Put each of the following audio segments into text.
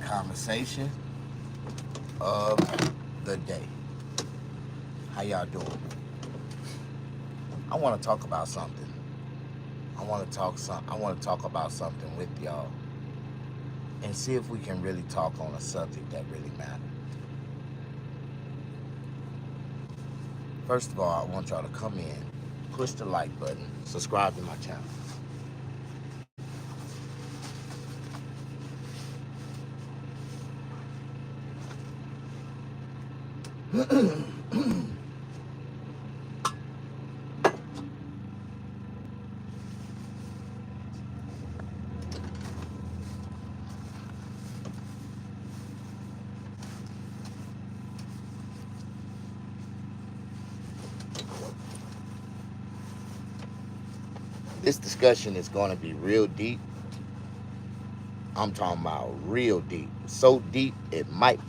Conversation of the day. How y'all doing? I want to talk about something. I want to talk about something with y'all and see if we can really talk on a subject that really matters. First of all, I want y'all to come in, push the like button, subscribe to my channel. This discussion is going to be real deep. I'm talking about real deep. So deep it might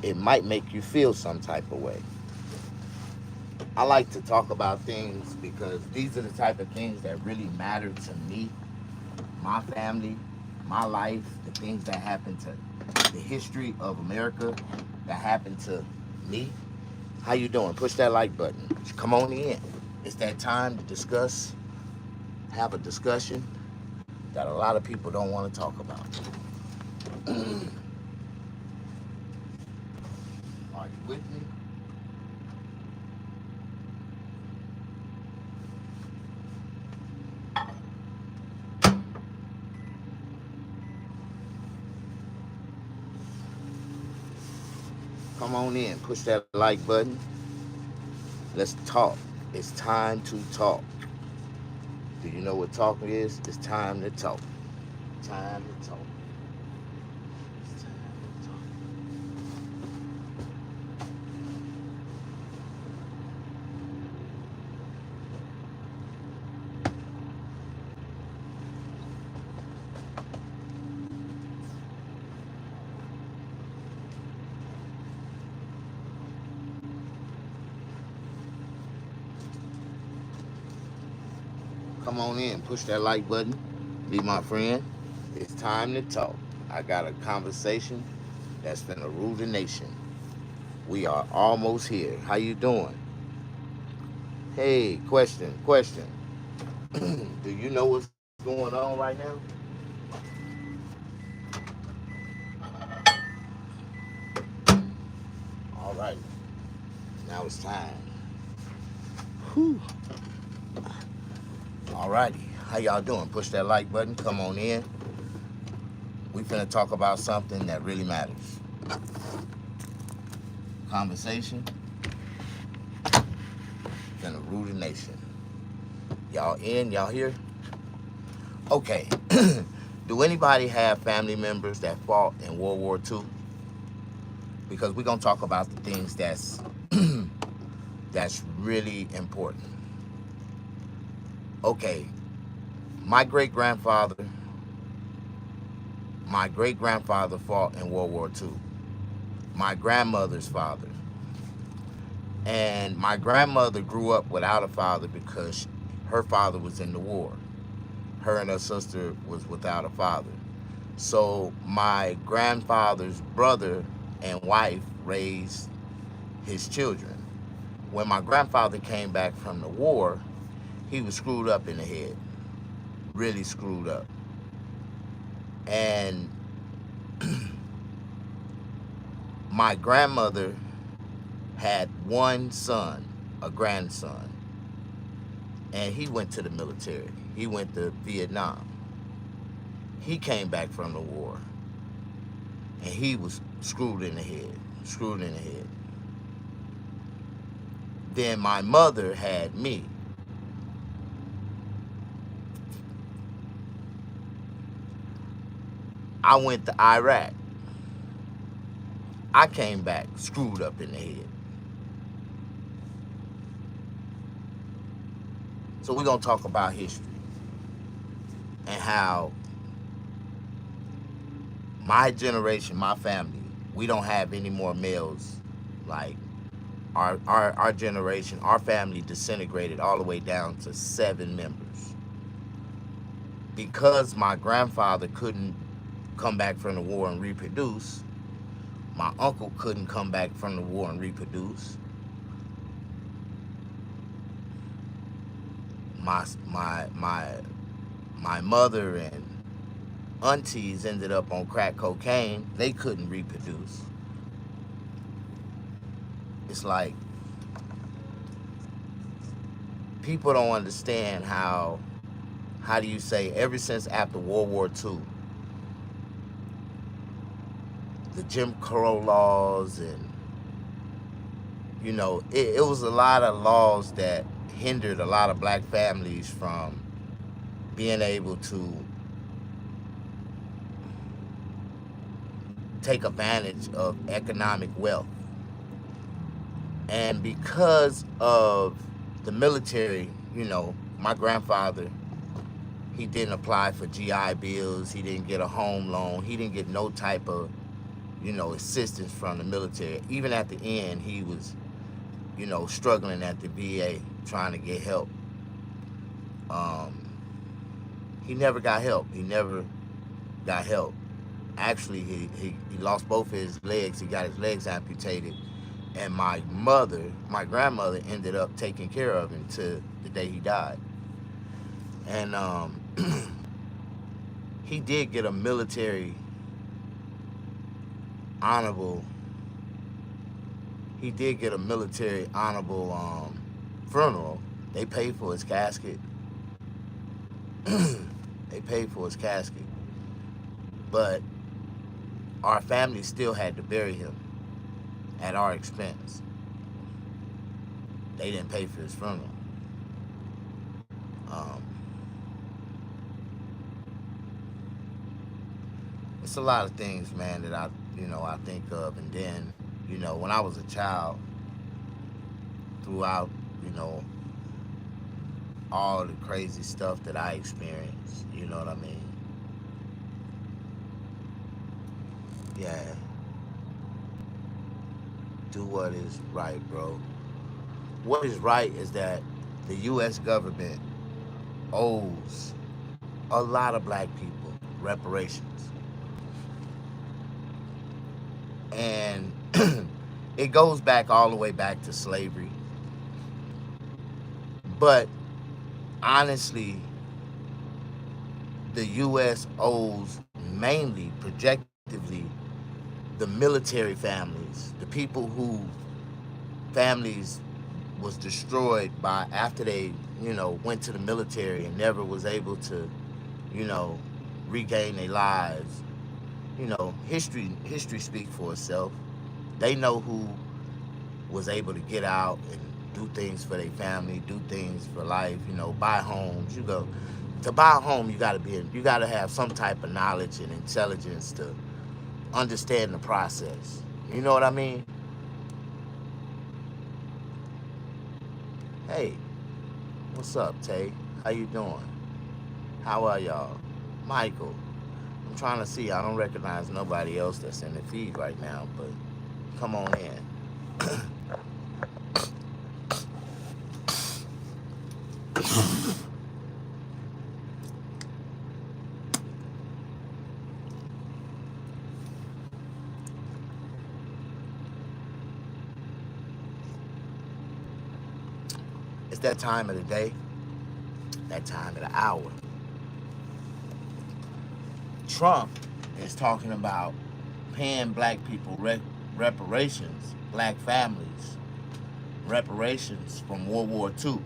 it might make you feel some type of way. I like to talk about things because these are the type of things that really matter to me, my family, my life, the things that happen to the history of America that happened to me. How you doing? Push that like button. Come on in. It's that time to discuss, have a discussion that a lot of people don't want to talk about. Are you with me? Come on in. Push that like button. Let's talk. It's time to talk. Do you know what talking is? It's time to talk. Time to talk. It's time to talk. Come on in. Push that like button. Be my friend. It's time to talk. I got a conversation that's finna rule the nation. We are almost here. How you doing? Hey, question. Do you know what's going on right now? All right. Now it's time. Whew. All righty. How y'all doing? Push that like button. Come on in. We finna talk about something that really matters. Conversation finna rule the nation. Y'all in? Y'all here? Okay. Do anybody have family members that fought in World War II? Because we're gonna talk about the things that's really important. Okay, my great grandfather fought in World War II. My grandmother's father. And my grandmother grew up without a father because her father was in the war. Her and her sister was without a father. So my grandfather's brother and wife raised his children. When my grandfather came back from the war, he was screwed up in the head, really screwed up. And my grandmother had one son, a grandson, and he went to the military. He went to Vietnam. He came back from the war, and he was screwed in the head. Then my mother had me. I went to Iraq. I came back screwed up in the head. So we're going to talk about history and how my generation, my family, we don't have any more males. Like our generation, our family disintegrated all the way down to 7 members. Because my grandfather couldn't come back from the war and reproduce. My uncle couldn't come back from the war and reproduce. My my my my mother and aunties ended up on crack cocaine. They couldn't reproduce. It's like people don't understand how do you say, ever since after World War II, the Jim Crow laws, and it was a lot of laws that hindered a lot of black families from being able to take advantage of economic wealth. And because of the military, my grandfather, he didn't apply for GI bills. He didn't get a home loan. He didn't get no type of, assistance from the military. Even at the end, he was, struggling at the VA trying to get help. He never got help. He never got help. Actually, he lost both of his legs. He got his legs amputated. And my grandmother, ended up taking care of him to the day he died. And he did get a military honorable. He did get a military honorable funeral. They paid for his casket. They paid for his casket. But our family still had to bury him at our expense. They didn't pay for his funeral. It's a lot of things, man, that I think of. And then, when I was a child, throughout, all the crazy stuff that I experienced, you know what I mean? Yeah. Do what is right, bro. What is right is that the U.S. government owes a lot of black people reparations. And it goes back all the way back to slavery. But honestly, the U.S. owes mainly, projectively, the military families, the people who families was destroyed by after they, went to the military and never was able to, regain their lives. History speaks for itself. They know who was able to get out and do things for their family, do things for life, buy homes. To buy a home, you gotta have some type of knowledge and intelligence to understand the process. You know what I mean? Hey, what's up, Tay? How you doing? How are y'all? Michael, I'm trying to see. I don't recognize nobody else that's in the feed right now, but come on in. It's that time of the day, that time of the hour. Trump is talking about paying black people reparations, black families, reparations from World War II.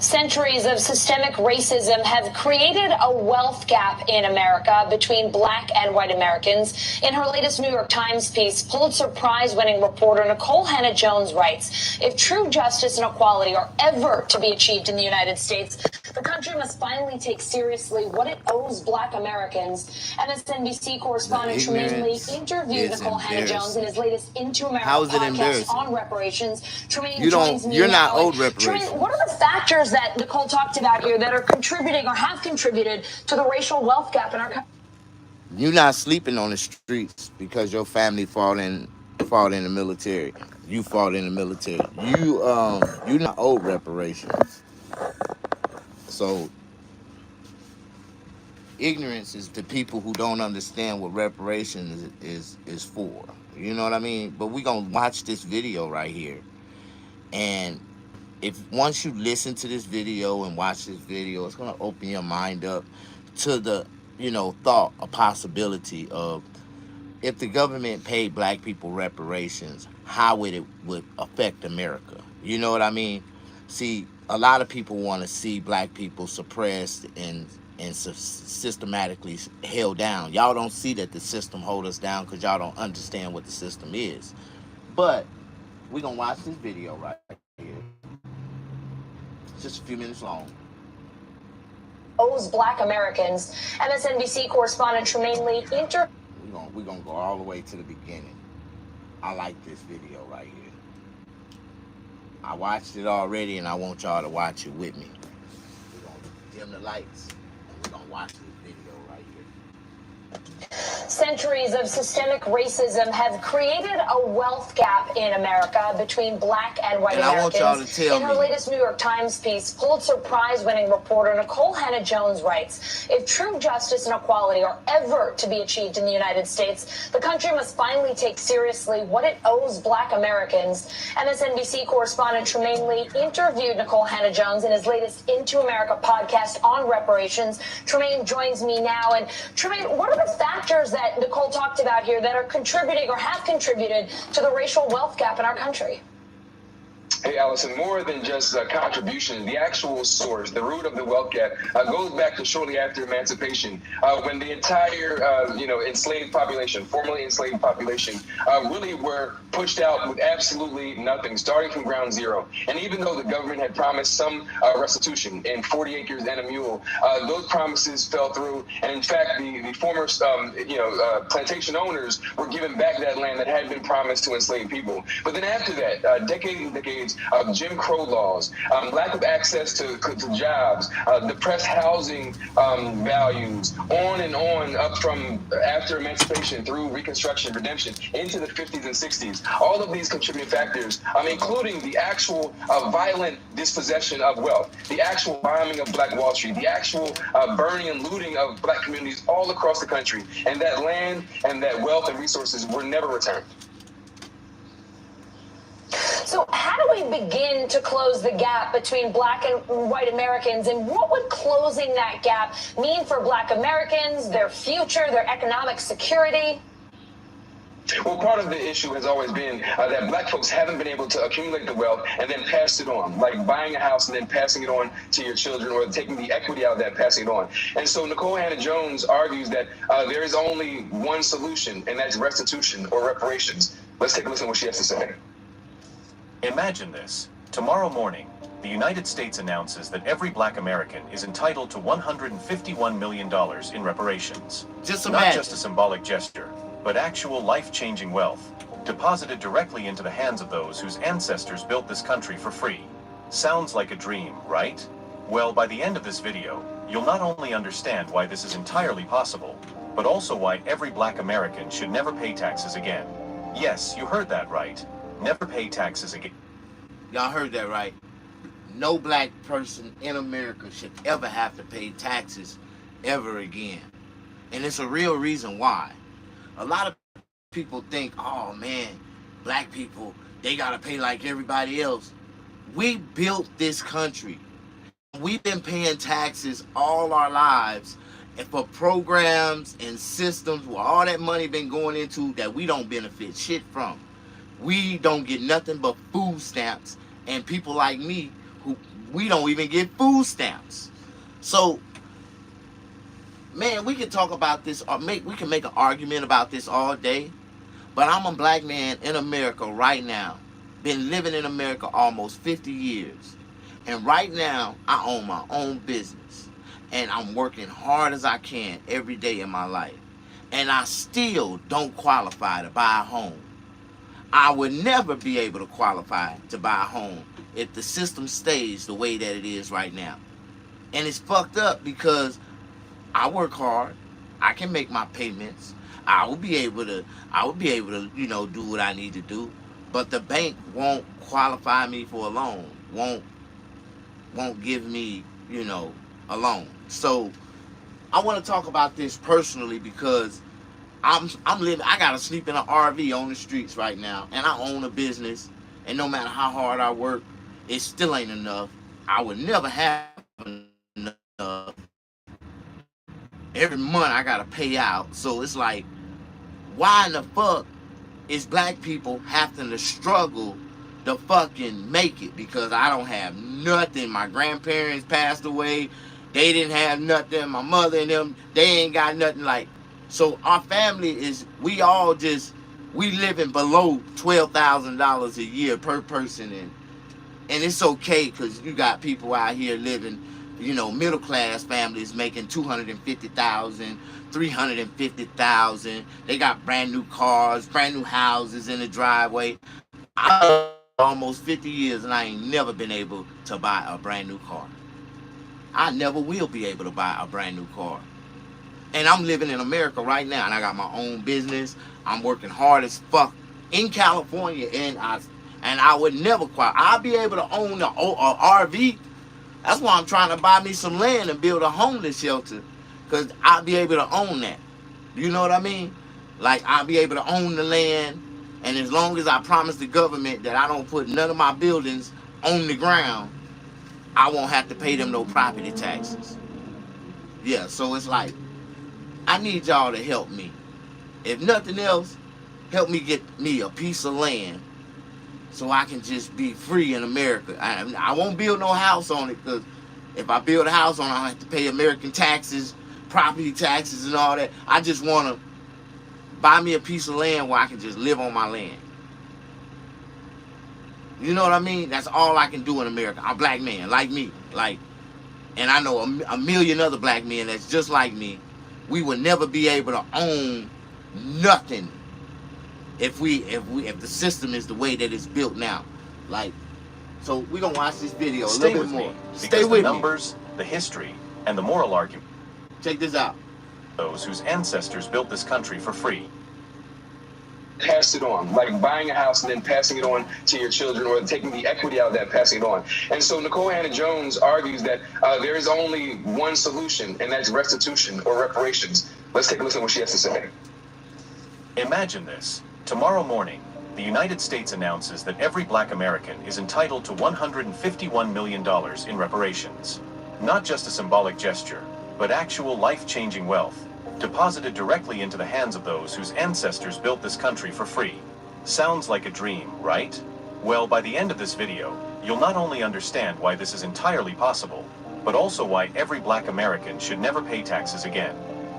Centuries of systemic racism have created a wealth gap in America between black and white Americans. In her latest New York Times piece, Pulitzer Prize-winning reporter Nicole Hannah-Jones writes, if true justice and equality are ever to be achieved in the United States, the country must finally take seriously what it owes black Americans. MSNBC correspondent Tremaine Lee interviewed Nicole Hannah-Jones in his latest Into America podcast on reparations. Tremaine joins me you're now. not owed reparations. Tremaine, what are the factors that Nicole talked about here that are contributing or have contributed to the racial wealth gap in our country? You're not sleeping on the streets because your family fought in the military. You fought in the military. You're not owed reparations. So ignorance is the people who don't understand what reparations is for. You know what I mean? But we're gonna watch this video right here. And if once you listen to this video and watch this video, it's gonna open your mind up to the, thought, a possibility of if the government paid black people reparations, how would it affect America? You know what I mean? See, a lot of people want to see black people suppressed and systematically held down. Y'all don't see that the system hold us down because y'all don't understand what the system is. But we're going to watch this video right here. It's just a few minutes long. Owes black Americans. MSNBC correspondent Tremaine Lee We're gonna go all the way to the beginning. I like this video right here. I watched it already and I want y'all to watch it with me. We're gonna dim the lights and we're gonna watch this video right here. Centuries of systemic racism have created a wealth gap in America between black and white Americans. I want y'all to tell me. In her latest New York Times piece, Pulitzer Prize-winning reporter Nicole Hannah-Jones writes, if true justice and equality are ever to be achieved in the United States, the country must finally take seriously what it owes black Americans. MSNBC correspondent Tremaine Lee interviewed Nicole Hannah-Jones in his latest Into America podcast on reparations. Tremaine joins me now. And Tremaine, what are the factors that Nicole talked about here that are contributing or have contributed to the racial wealth gap in our country? Hey, Allison, more than just contribution, the actual source, the root of the wealth gap goes back to shortly after emancipation, when the entire, enslaved population, formerly enslaved population, really were pushed out with absolutely nothing, starting from ground zero. And even though the government had promised some restitution in 40 acres and a mule, those promises fell through. And in fact, the former, plantation owners were given back that land that had been promised to enslaved people. But then after that, decades and decades of Jim Crow laws, lack of access to jobs, depressed housing values, on and on, up from after emancipation through Reconstruction, Redemption, into the 50s and 60s. All of these contributing factors, including the actual violent dispossession of wealth, the actual bombing of Black Wall Street, the actual burning and looting of Black communities all across the country, and that land and that wealth and resources were never returned. So how do we begin to close the gap between black and white Americans, and what would closing that gap mean for black Americans, their future, their economic security? Well, part of the issue has always been that black folks haven't been able to accumulate the wealth and then pass it on, like buying a house and then passing it on to your children, or taking the equity out of that, passing it on. And so Nicole Hannah-Jones argues that there is only one solution, and that's restitution or reparations. Let's take a listen to what she has to say. Imagine this. Tomorrow morning, the United States announces that every black American is entitled to $151 million in reparations. Not just a symbolic gesture, but actual life-changing wealth, deposited directly into the hands of those whose ancestors built this country for free. Sounds like a dream, right? Well, by the end of this video, you'll not only understand why this is entirely possible, but also why every black American should never pay taxes again. Yes, you heard that right. Never pay taxes again. Y'all heard that right. No black person in America should ever have to pay taxes ever again. And it's a real reason why. A lot of people think, oh man, black people, they gotta pay like everybody else. We built this country. We've been paying taxes all our lives, and for programs and systems where all that money been going into that we don't benefit shit from. We don't get nothing but food stamps, and people like me who we don't even get food stamps. So, man, we can talk about this, or we can make an argument about this all day. But I'm a black man in America right now. Been living in America almost 50 years. And right now, I own my own business. And I'm working hard as I can every day in my life. And I still don't qualify to buy a home. I would never be able to qualify to buy a home if the system stays the way that it is right now. And it's fucked up because I work hard. I can make my payments. I will be able to, you know, do what I need to do. But the bank won't qualify me for a loan. Won't give me, you know, a loan. So I want to talk about this personally because I'm living, I gotta sleep in an RV on the streets right now, and I own a business, and no matter how hard I work, it still ain't enough. I would never have enough. Every month I gotta pay out, so it's like, why in the fuck is black people having to struggle to fucking make it? Because I don't have nothing. My grandparents passed away, they didn't have nothing. My mother and them, they ain't got nothing. Like, so our family is, we living below $12,000 a year per person, and it's okay because you got people out here living, you know, middle class families making $250,000, $350,000. They got brand new cars, brand new houses in the driveway. I'm almost 50 years and I ain't never been able to buy a brand new car. I never will be able to buy a brand new car. And I'm living in America right now, and I got my own business. I'm working hard as fuck in California, and I would never qualify. I'll be able to own a RV. That's why I'm trying to buy me some land and build a homeless shelter, because I'll be able to own that. You know what I mean? Like, I'll be able to own the land, and as long as I promise the government that I don't put none of my buildings on the ground, I won't have to pay them no property taxes. Yeah, so it's like, I need y'all to help me. If nothing else, help me get me a piece of land so I can just be free in America. I won't build no house on it, because if I build a house on it, I have to pay American taxes, property taxes and all that. I just want to buy me a piece of land where I can just live on my land. You know what I mean? That's all I can do in America. I'm a black man, like me. Like, and I know a million other black men that's just like me. We would never be able to own nothing if the system is the way that it's built now. Like, so we're gonna watch this video a little bit more. Stay with me. The numbers, the history, and the moral argument. Check this out. Those whose ancestors built this country for free. Pass it on, like buying a house and then passing it on to your children, or taking the equity out of that, passing it on. And so Nicole Hannah-Jones argues that there is only one solution, and that's restitution or reparations. Let's take a listen to what she has to say. Imagine this. Tomorrow morning, the United States announces that every black American is entitled to $151 million in reparations. Not just a symbolic gesture, but actual life-changing wealth, deposited directly into the hands of those whose ancestors built this country for free. Sounds like a dream, right? Well, by the end of this video, you'll not only understand why this is entirely possible, but also why every black American should never pay taxes again.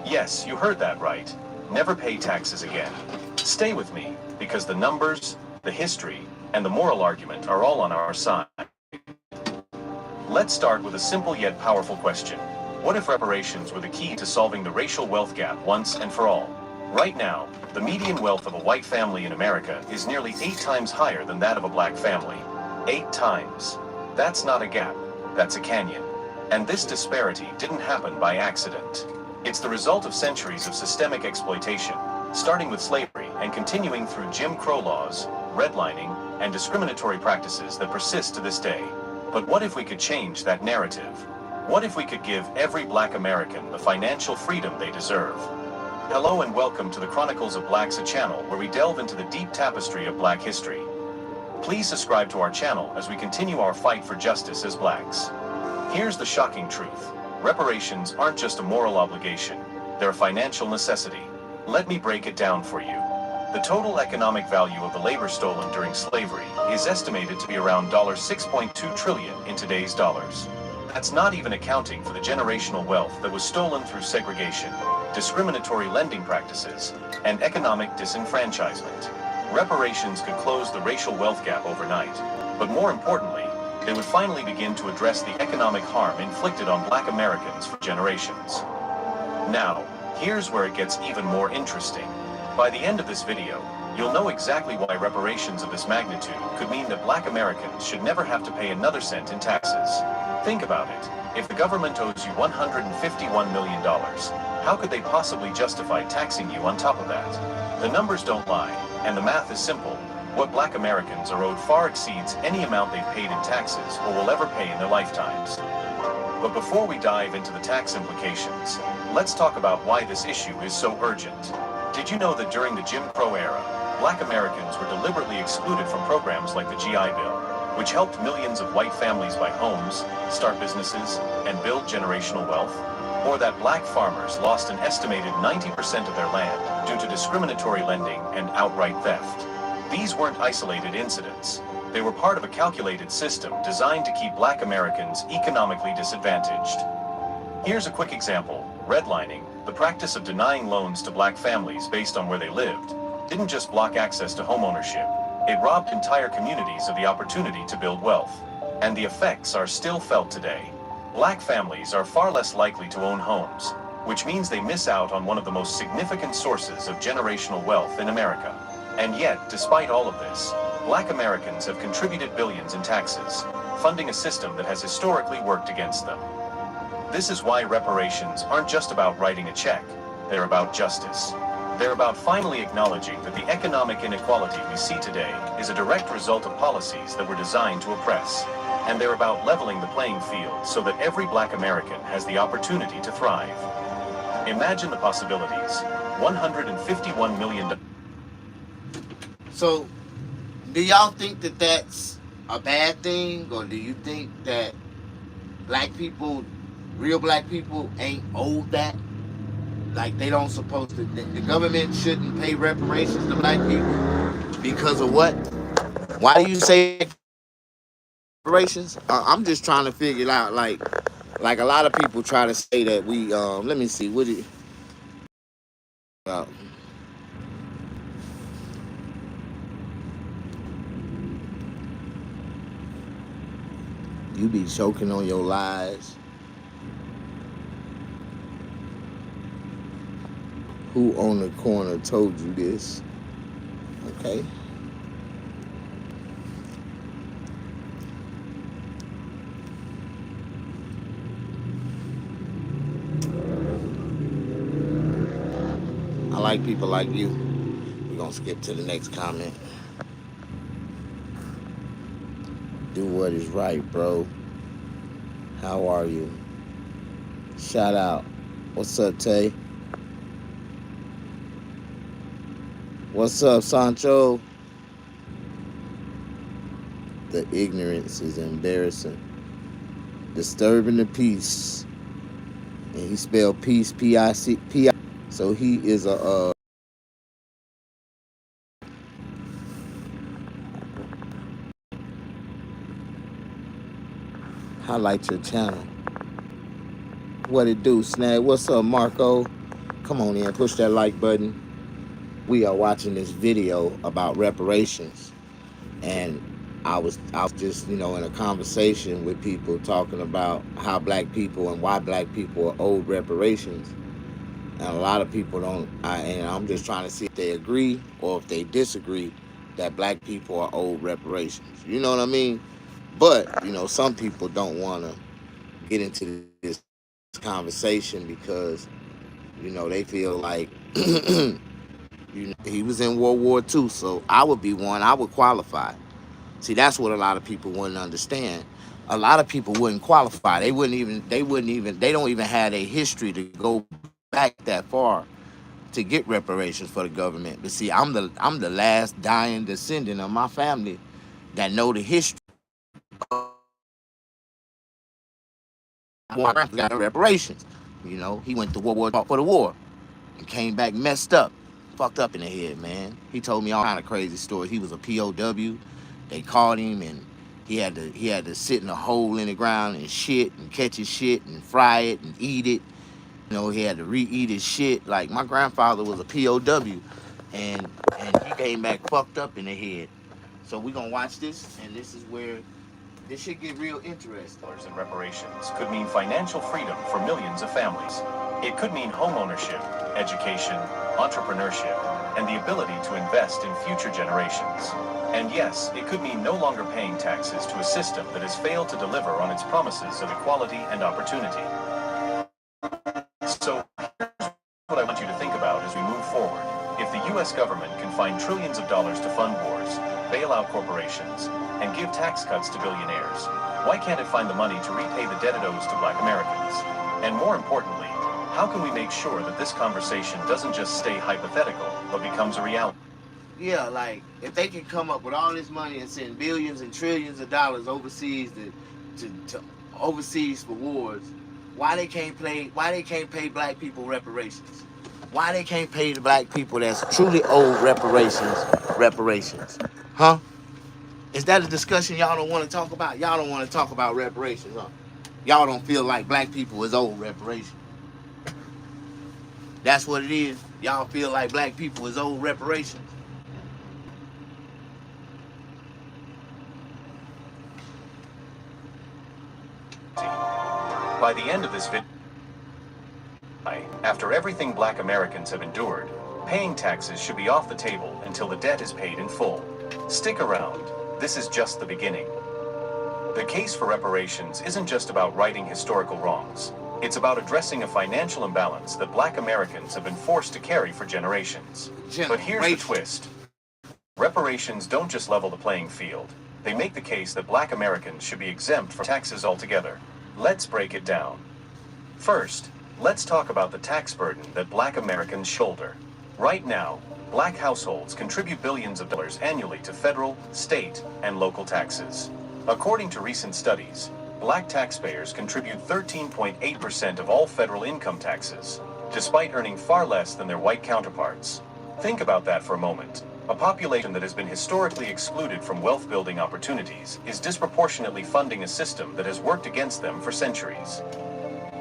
Yes, you heard that right. Never pay taxes again. Stay with me, because the numbers, the history, and the moral argument are all on our side. Let's start with a simple yet powerful question. What if reparations were the key to solving the racial wealth gap once and for all? Right now, the median wealth of a white family in America is nearly 8 times higher than that of a black family. 8 times. That's not a gap, that's a canyon. And this disparity didn't happen by accident. It's the result of centuries of systemic exploitation, starting with slavery and continuing through Jim Crow laws, redlining, and discriminatory practices that persist to this day. But what if we could change that narrative? What if we could give every black American the financial freedom they deserve? Hello and welcome to the Chronicles of Blacks, a channel where we delve into the deep tapestry of black history. Please subscribe to our channel as we continue our fight for justice as blacks. Here's the shocking truth. Reparations aren't just a moral obligation, they're a financial necessity. Let me break it down for you. The total economic value of the labor stolen during slavery is estimated to be around $6.2 trillion in today's dollars. That's not even accounting for the generational wealth that was stolen through segregation, discriminatory lending practices, and economic disenfranchisement. Reparations could close the racial wealth gap overnight, but more importantly, they would finally begin to address the economic harm inflicted on Black Americans for generations. Now, here's where it gets even more interesting. By the end of this video, you'll know exactly why reparations of this magnitude could mean that Black Americans should never have to pay another cent in taxes. Think about it. If the government owes you $151 million, how could they possibly justify taxing you on top of that? The numbers don't lie, and the math is simple. What Black Americans are owed far exceeds any amount they've paid in taxes or will ever pay in their lifetimes. But before we dive into the tax implications, let's talk about why this issue is so urgent. Did you know that during the Jim Crow era, Black Americans were deliberately excluded from programs like the GI Bill, which helped millions of white families buy homes, start businesses, and build generational wealth? Or that Black farmers lost an estimated 90% of their land due to discriminatory lending and outright theft? These weren't isolated incidents. They were part of a calculated system designed to keep Black Americans economically disadvantaged. Here's a quick example. Redlining, the practice of denying loans to Black families based on where they lived, didn't just block access to homeownership. It robbed entire communities of the opportunity to build wealth. And the effects are still felt today. Black families are far less likely to own homes, which means they miss out on one of the most significant sources of generational wealth in America. And yet, despite all of this, Black Americans have contributed billions in taxes, funding a system that has historically worked against them. This is why reparations aren't just about writing a check, they're about justice. They're about finally acknowledging that the economic inequality we see today is a direct result of policies that were designed to oppress. And they're about leveling the playing field so that every Black American has the opportunity to thrive. Imagine the possibilities. $151 million. So, do y'all think that that's a bad thing, or do you think that Black people, real Black people, ain't owed that? Like they don't supposed to, the government shouldn't pay reparations to Black people because of what? Why do you say reparations? I'm just trying to figure it out. Like a lot of people try to say that we, let me see, what it, you be choking on your lies. Who on the corner told you this? Okay. I like people like you. We're gonna skip to the next comment. Do what is right, bro. How are you? Shout out. What's up, Tay? What's up, Sancho? The ignorance is embarrassing. Disturbing the peace. And he spelled peace, P-I-C-P-I. So he is a, highlight your channel. What it do, Snag? What's up, Marco? Come on in, push that like button. We are watching this video about reparations, and I was just, you know, in a conversation with people talking about how Black people and why Black people are owed reparations, and a lot of people don't. And I'm just trying to see if they agree or if they disagree that Black people are owed reparations. You know what I mean? But you know, some people don't want to get into this conversation because, you know, they feel like you know, he was in World War II, so I would be one. I would qualify. See, that's what a lot of people wouldn't understand. A lot of people wouldn't qualify. They don't even have a history to go back that far to get reparations for the government. But see, I'm the last dying descendant of my family that know the history. Got reparations. You know, he went to World War for the war and came back messed up fucked up in the head, man. He told me all kind of crazy stories. He was a POW. They caught him and he had to sit in a hole in the ground and shit and catch his shit and fry it and eat it. You know, he had to re-eat his shit. Like, my grandfather was a POW, and he came back fucked up in the head. So we gonna watch this, and this is where this should get real interesting. In reparations could mean financial freedom for millions of families. It could mean home ownership, education, entrepreneurship, and the ability to invest in future generations. And yes, it could mean no longer paying taxes to a system that has failed to deliver on its promises of equality and opportunity. So, here's what I want you to think about as we move forward. If the U.S. government can find trillions of dollars to fund wars, bail out corporations, and give tax cuts to billionaires, why can't it find the money to repay the debt it owes to Black Americans? And more importantly, how can we make sure that this conversation doesn't just stay hypothetical, but becomes a reality? Yeah, like, if they can come up with all this money and send billions and trillions of dollars overseas to overseas for wars, why they can't pay black people reparations? Why they can't pay the black people that's truly owed reparations? Huh? Is that a discussion y'all don't want to talk about? Y'all don't want to talk about reparations, huh? Y'all don't feel like black people is owed reparations. That's what it is. Y'all feel like black people is owed reparations. By the end of this video, after everything Black Americans have endured, paying taxes should be off the table until the debt is paid in full. Stick around. This is just the beginning. The case for reparations isn't just about righting historical wrongs. It's about addressing a financial imbalance that Black Americans have been forced to carry for generations. But here's the twist. Reparations don't just level the playing field. They make the case that Black Americans should be exempt from taxes altogether. Let's break it down. First, let's talk about the tax burden that Black Americans shoulder. Right now, Black households contribute billions of dollars annually to federal, state, and local taxes. According to recent studies, Black taxpayers contribute 13.8% of all federal income taxes, despite earning far less than their white counterparts. Think about that for a moment. A population that has been historically excluded from wealth-building opportunities is disproportionately funding a system that has worked against them for centuries.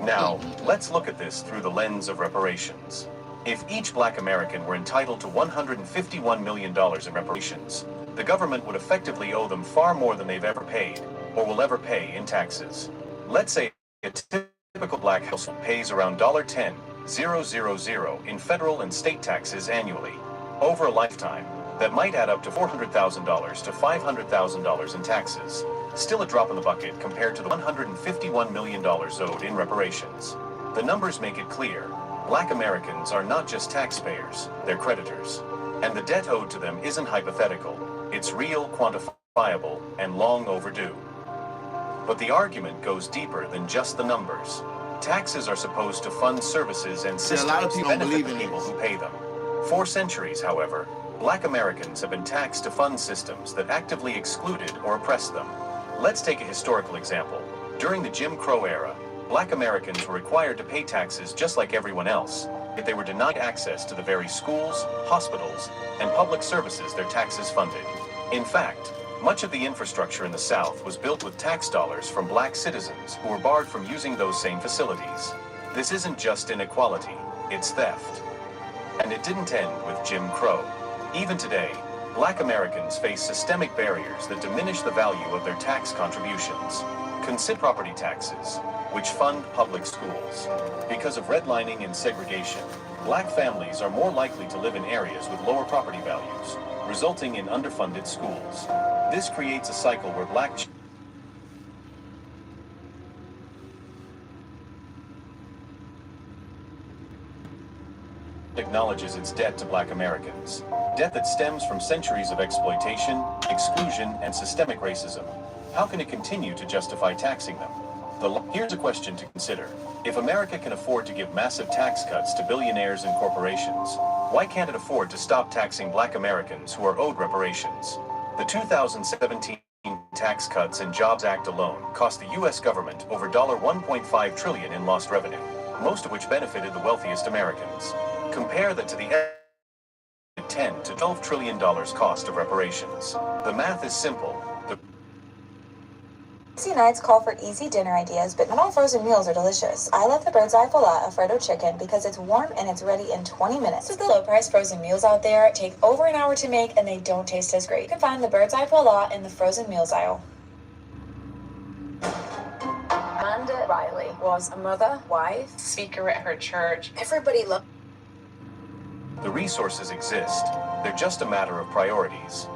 Now, let's look at this through the lens of reparations. If each Black American were entitled to $151 million in reparations, the government would effectively owe them far more than they've ever paid, or will ever pay in taxes. Let's say a typical Black household pays around $10,000 in federal and state taxes annually. Over a lifetime, that might add up to $400,000 to $500,000 in taxes. Still a drop in the bucket compared to the $151 million owed in reparations. The numbers make it clear. Black Americans are not just taxpayers, they're creditors. And the debt owed to them isn't hypothetical. It's real, quantifiable, and long overdue. But the argument goes deeper than just the numbers. Taxes are supposed to fund services and systems that benefit the people who pay them. For centuries, however, Black Americans have been taxed to fund systems that actively excluded or oppressed them. Let's take a historical example. During the Jim Crow era, Black Americans were required to pay taxes just like everyone else, yet they were denied access to the very schools, hospitals, and public services their taxes funded. In fact, much of the infrastructure in the South was built with tax dollars from Black citizens who were barred from using those same facilities. This isn't just inequality, it's theft. And it didn't end with Jim Crow. Even today, Black Americans face systemic barriers that diminish the value of their tax contributions. Consider property taxes, which fund public schools. Because of redlining and segregation, Black families are more likely to live in areas with lower property values, resulting in underfunded schools. This creates a cycle where Black acknowledges its debt to Black Americans. Debt that stems from centuries of exploitation, exclusion, and systemic racism. How can it continue to justify taxing them? Here's a question to consider. If America can afford to give massive tax cuts to billionaires and corporations, why can't it afford to stop taxing Black Americans who are owed reparations? The 2017 Tax Cuts and Jobs Act alone cost the U.S. government over $1.5 trillion in lost revenue, most of which benefited the wealthiest Americans. Compare that to the $10 to $12 trillion cost of reparations. The math is simple. Easy nights call for easy dinner ideas, but not all frozen meals are delicious. I love the bird's eye fillet Alfredo chicken because it's warm and it's ready in 20 minutes. With the low-priced frozen meals out there, take over an hour to make and they don't taste as great. You can find the bird's eye fillet in the frozen meals aisle. Amanda Riley was a mother, wife, speaker at her church. Everybody loved. The resources exist. They're just a matter of priorities.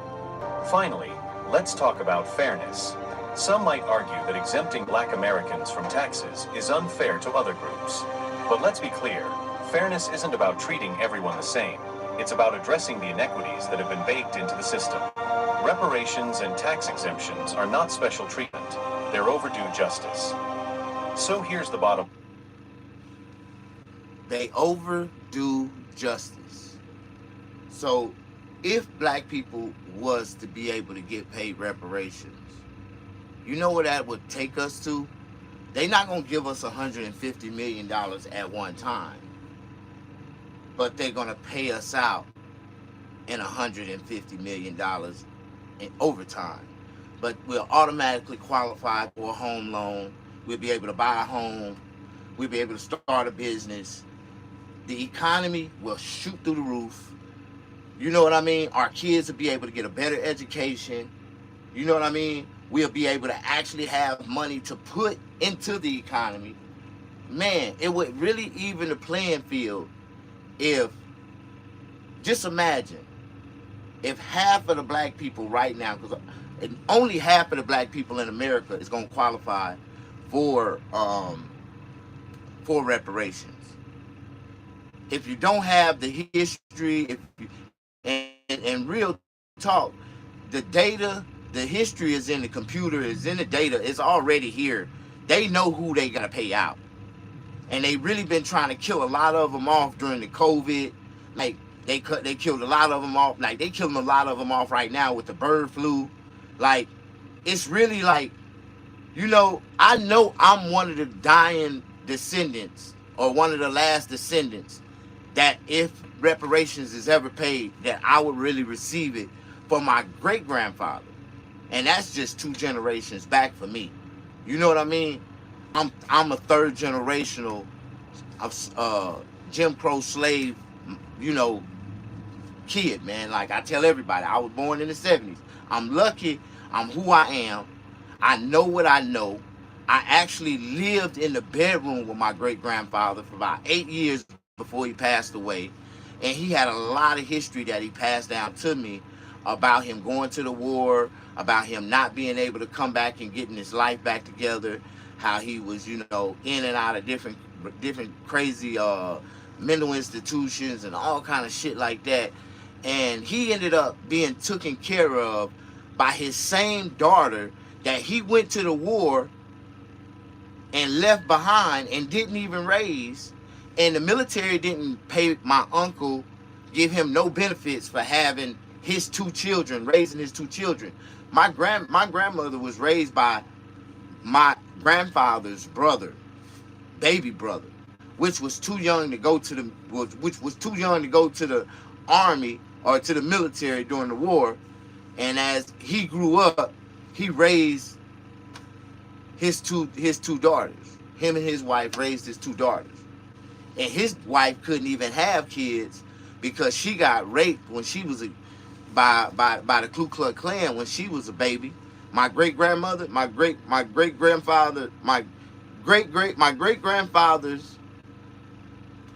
Finally, let's talk about fairness. Some might argue that exempting Black Americans from taxes is unfair to other groups. But let's be clear, fairness isn't about treating everyone the same. It's about addressing the inequities that have been baked into the system. Reparations and tax exemptions are not special treatment. They're overdue justice. So here's the bottom. They overdo justice. So if black people was to be able to get paid reparations, you know where that would take us to? They're not going to give us $150 million at one time, but they're going to pay us out in $150 million in overtime. But we'll automatically qualify for a home loan. We'll be able to buy a home. We'll be able to start a business. The economy will shoot through the roof. You know what I mean? Our kids will be able to get a better education. You know what I mean? We'll be able to actually have money to put into the economy. Man, it would really even the playing field if, just imagine, if half of the black people right now, because only half of the black people in America is going to qualify for reparations. If you don't have the history, and real talk, the data, the history is in the computer, is in the data, it's already here. They know who they gotta pay out. And they really been trying to kill a lot of them off during the COVID. Like, they killed a lot of them off. Like, they killing a lot of them off right now with the bird flu. Like, it's really like, you know I'm one of the dying descendants, or one of the last descendants, that if reparations is ever paid, that I would really receive it for my great-grandfather. And that's just 2 generations back for me. You know what I mean? I'm a third generational of Jim Crow slave, you know, kid, man. Like I tell everybody, I was born in the 70s. I'm lucky. I'm who I am. I know what I know. I actually lived in the bedroom with my great-grandfather for about 8 years before he passed away. And he had a lot of history that he passed down to me about him going to the war, about him not being able to come back and getting his life back together, how he was, you know, in and out of different crazy mental institutions and all kind of shit like that. And he ended up being taken care of by his same daughter that he went to the war and left behind and didn't even raise. And the military didn't pay my uncle, give him no benefits for having his 2 children, raising his 2 children. My grandmother was raised by my grandfather's brother, baby brother, which was too young to go to the army or to the military during the war. And as he grew up, he raised his two daughters. Him and his wife raised his 2 daughters. And his wife couldn't even have kids because she got raped when she was by the Ku Klux Klan when she was a baby. My great grandfather's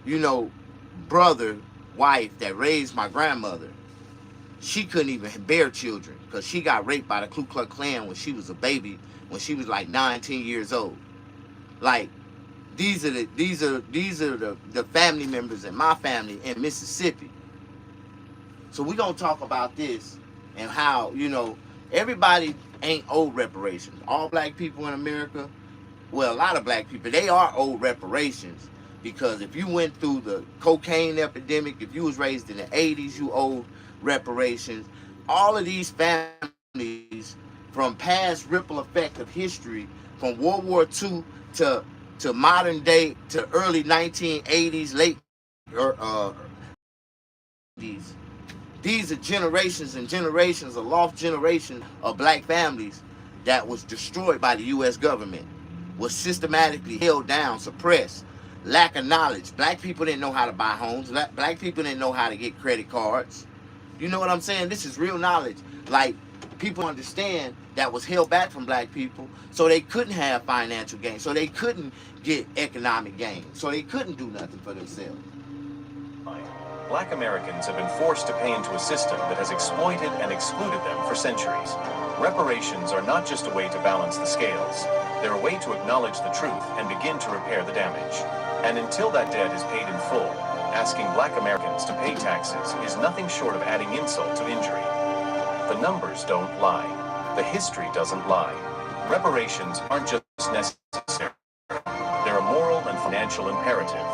you know, brother, wife that raised my grandmother, she couldn't even bear children because she got raped by the Ku Klux Klan when she was a baby, when she was like 19 years old. Like, these are the family members in my family in Mississippi. So we're gonna talk about this and how, you know, everybody ain't owed reparations. All black people in America, well, a lot of black people, they are owed reparations, because if you went through the cocaine epidemic, if you was raised in the 80s, you owed reparations. All of these families, from past ripple effect of history, from World War II to modern day, to early 1980s, late 80s, These are generations and generations, a lost generation of black families that was destroyed by the U.S. government, was systematically held down, suppressed, lack of knowledge. Black people didn't know how to buy homes. Black people didn't know how to get credit cards. You know what I'm saying? This is real knowledge. Like, people understand that was held back from black people, so they couldn't have financial gain, so they couldn't get economic gain, so they couldn't do nothing for themselves. Black Americans have been forced to pay into a system that has exploited and excluded them for centuries. Reparations are not just a way to balance the scales. They're a way to acknowledge the truth and begin to repair the damage. And until that debt is paid in full, asking black Americans to pay taxes is nothing short of adding insult to injury. The numbers don't lie. The history doesn't lie. Reparations aren't just necessary. They're a moral and financial imperative.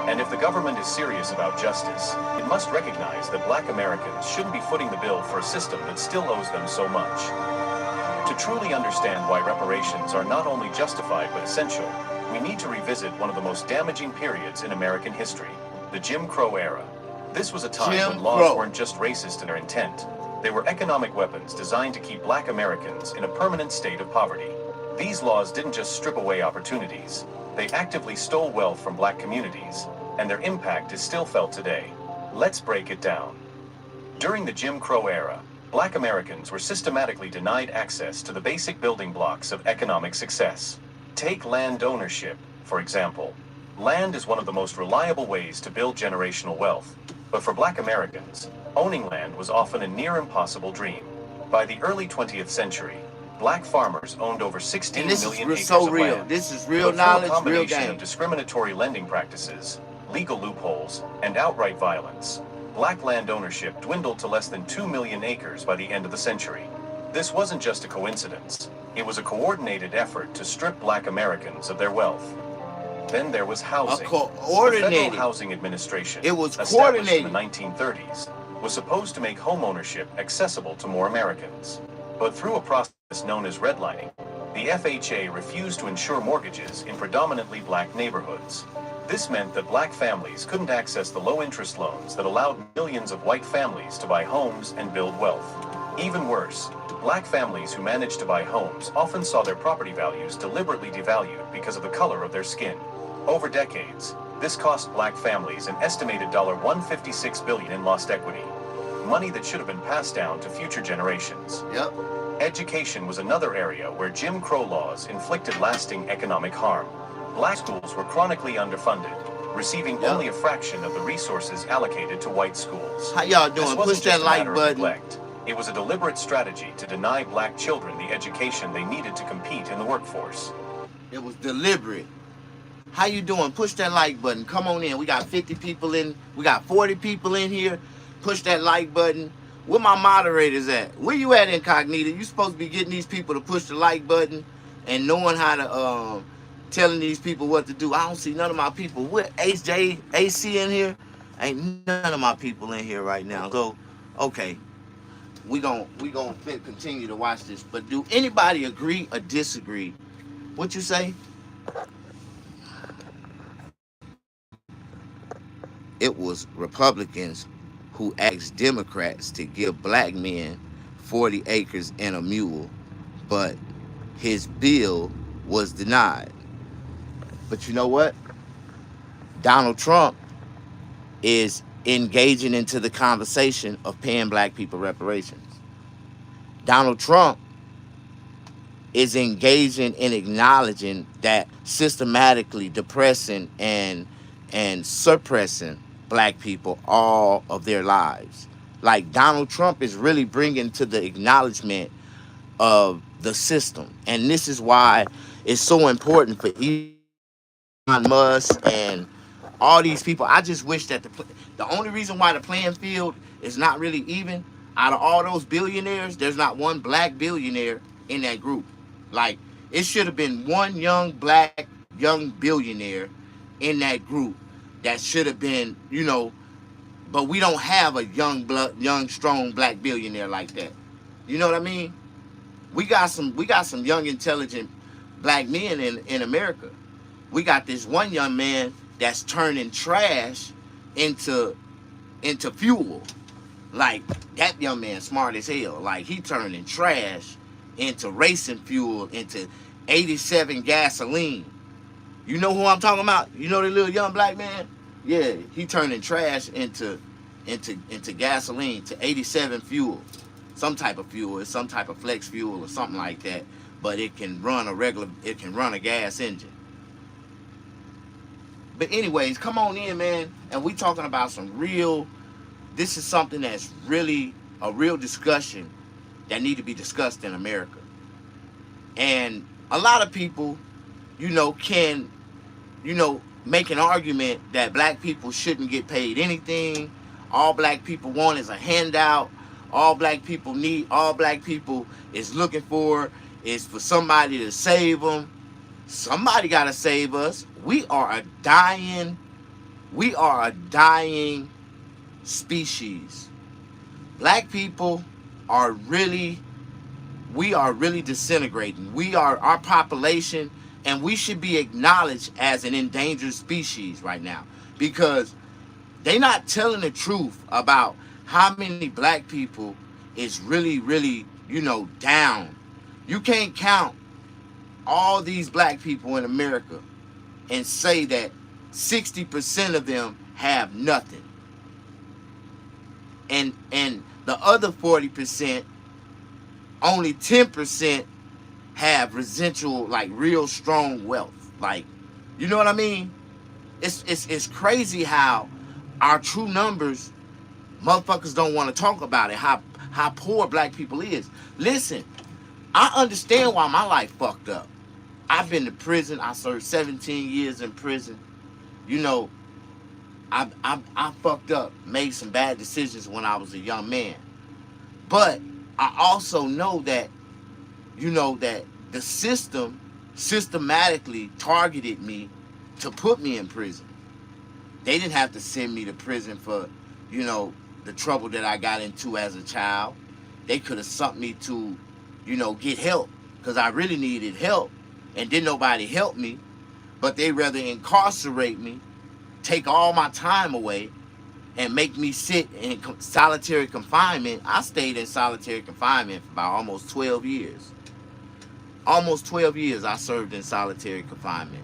And if the government is serious about justice, it must recognize that black Americans shouldn't be footing the bill for a system that still owes them so much. To truly understand why reparations are not only justified but essential, we need to revisit one of the most damaging periods in American history, the Jim Crow era. This was a time when laws weren't just racist in their intent. They were economic weapons designed to keep black Americans in a permanent state of poverty. These laws didn't just strip away opportunities. They actively stole wealth from black communities, and their impact is still felt today. Let's break it down. During the Jim Crow era, black Americans were systematically denied access to the basic building blocks of economic success. Take land ownership, for example. Land is one of the most reliable ways to build generational wealth, but for black Americans, owning land was often a near impossible dream. By the early 20th century, black farmers owned over 16 million acres of land. This is real knowledge, real game. Of discriminatory lending practices, legal loopholes, and outright violence, black land ownership dwindled to less than 2 million acres by the end of the century. This wasn't just a coincidence. It was a coordinated effort to strip black Americans of their wealth. Then there was housing. The Federal Housing Administration, established in the 1930s, was supposed to make homeownership accessible to more Americans. But through a process known as redlining, the FHA refused to insure mortgages in predominantly black neighborhoods. This meant that black families couldn't access the low-interest loans that allowed millions of white families to buy homes and build wealth. Even worse, black families who managed to buy homes often saw their property values deliberately devalued because of the color of their skin. Over decades, this cost black families an estimated $156 billion in lost equity, money that should have been passed down to future generations. Yep. Education was another area where Jim Crow laws inflicted lasting economic harm. Black schools were chronically underfunded, receiving only a fraction of the resources allocated to white schools. How y'all doing? Push that like button. It was a deliberate strategy to deny black children the education they needed to compete in the workforce. It was deliberate. How you doing? Push that like button. Come on in. We got 50 people in. We got 40 people in here. Push that like button. Where my moderators at? Where you at, Incognito? You supposed to be getting these people to push the like button and knowing how to telling these people what to do. I don't see none of my people. What, HJ, AC in here? Ain't none of my people in here right now. So, okay, we gonna continue to watch this. But do anybody agree or disagree? What you say? It was Republicans who asked Democrats to give black men 40 acres and a mule, but his bill was denied. But you know what? Donald Trump is engaging into the conversation of paying black people reparations. Donald Trump is engaging in acknowledging that systematically depressing and suppressing black people all of their lives. Like, Donald Trump is really bringing to the acknowledgement of the system. And this is why it's so important for Elon Musk and all these people. I just wish that the only reason why the playing field is not really even, out of all those billionaires, there's not one black billionaire in that group. Like, it should have been one young billionaire in that group that should have been, you know, but we don't have a young, strong black billionaire like that. You know what I mean? We got some young, intelligent black men in America. We got this one young man that's turning trash into fuel. Like, that young man smart as hell. Like, he turning trash into racing fuel, into 87 gasoline. You know who I'm talking about? You know the little young black man? Yeah, he turning trash into gasoline, to 87 fuel. Some type of fuel. It's some type of flex fuel or something like that. But it can run a gas engine. But anyways, come on in, man. And we talking about this is something that's really a real discussion that need to be discussed in America. And a lot of people, can, make an argument that black people shouldn't get paid anything. All black people want is a handout. All black people is looking for is for somebody to save them. Somebody got to save us. We are a dying species. Black people are really disintegrating. Our population, and we should be acknowledged as an endangered species right now, because they not telling the truth about how many black people is really, down. You can't count all these black people in America and say that 60% of them have nothing. And the other 40%, only 10% have residual, like real strong wealth. Like, you know what I mean? It's crazy how our true numbers, motherfuckers don't want to talk about it, how poor black people is. Listen, I understand why my life fucked up. I've been to prison. I served 17 years in prison. I fucked up, made some bad decisions when I was a young man. But I also know that, that the system systematically targeted me to put me in prison. They didn't have to send me to prison for, the trouble that I got into as a child. They could have sent me to, get help, because I really needed help, and didn't nobody help me. But they rather incarcerate me, take all my time away, and make me sit in solitary confinement. I stayed in solitary confinement for about almost 12 years. Almost 12 years I served in solitary confinement.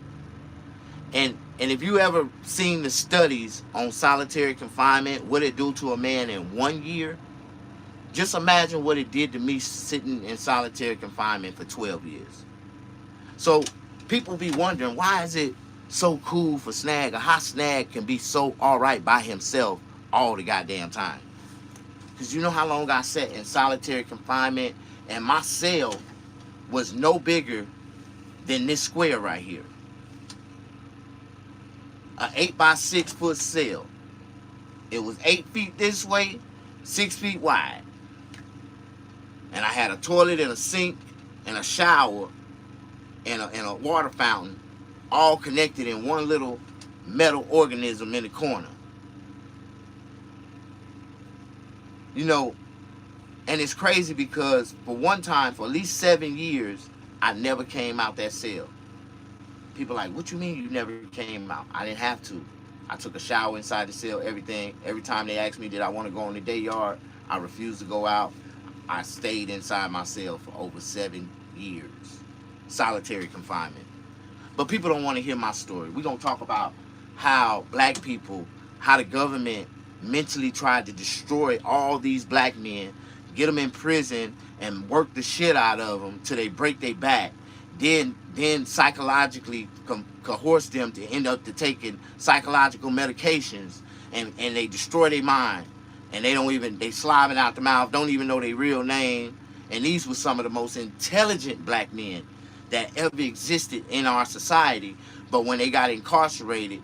And if you ever seen the studies on solitary confinement, what it do to a man in 1 year, just imagine what it did to me sitting in solitary confinement for 12 years. So people be wondering, why is it so cool for Snag, or how Snag can be so all right by himself all the goddamn time? Because you know how long I sat in solitary confinement, and my cell was no bigger than this square right here. An 8x6 foot cell. It was 8 feet this way, 6 feet wide. And I had a toilet and a sink and a shower and a water fountain, all connected in one little metal organism in the corner. And it's crazy because for at least 7 years, I never came out that cell. People are like, what you mean you never came out? I didn't have to. I took a shower inside the cell, everything. Every time they asked me, did I want to go on the day yard, I refused to go out. I stayed inside my cell for over 7 years. Solitary confinement. But people don't want to hear my story. We're going to talk about how black people, how the government mentally tried to destroy all these black men, get them in prison and work the shit out of them till they break their back. Then psychologically coerce them to end up taking psychological medications, and they destroy their mind, and they slobbing out the mouth, don't even know their real name. And these were some of the most intelligent black men that ever existed in our society. But when they got incarcerated,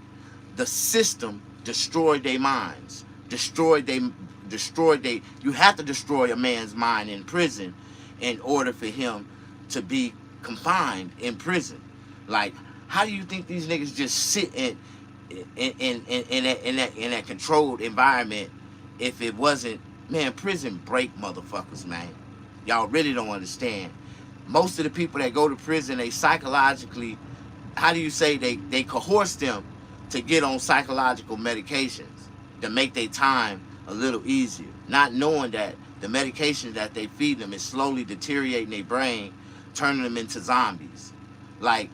the system destroyed their minds, you have to destroy a man's mind in prison in order for him to be confined in prison. Like, how do you think these niggas just sit in that controlled environment if it wasn't, man, prison break motherfuckers, man. Y'all really don't understand. Most of the people that go to prison, they psychologically, how do you say, they coerce them to get on psychological medications to make their time a little easier. not knowing that the medication that they feed them is slowly deteriorating their brain, turning them into zombies. Like,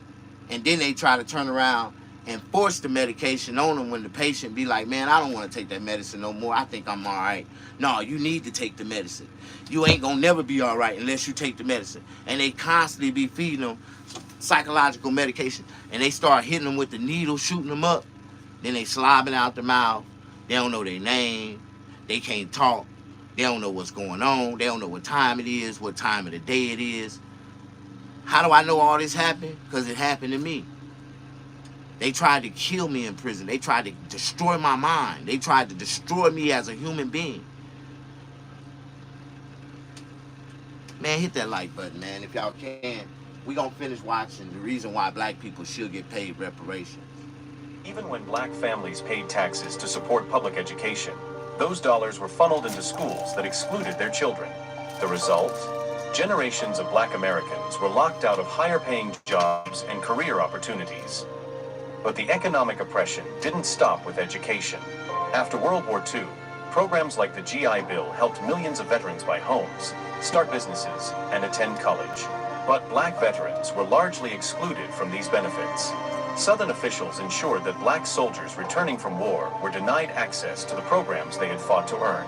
and then they try to turn around and force the medication on them when the patient be like, man, I don't want to take that medicine no more. I think I'm all right. No, you need to take the medicine. You ain't gonna never be all right unless you take the medicine. And they constantly be feeding them psychological medication. And they start hitting them with the needle, shooting them up. Then they slobbing out the mouth. They don't know their name. They can't talk. They don't know what's going on. They don't know what time it is, what time of the day it is. How do I know all this happened? Because it happened to me. They tried to kill me in prison. They tried to destroy my mind. They tried to destroy me as a human being. Man, hit that like button, man, if y'all can. We gonna finish watching the reason why black people should get paid reparations. Even when black families paid taxes to support public education, those dollars were funneled into schools that excluded their children. The result? Generations of black Americans were locked out of higher-paying jobs and career opportunities. But the economic oppression didn't stop with education. After World War II, programs like the GI Bill helped millions of veterans buy homes, start businesses, and attend college. But black veterans were largely excluded from these benefits. Southern officials ensured that black soldiers returning from war were denied access to the programs they had fought to earn.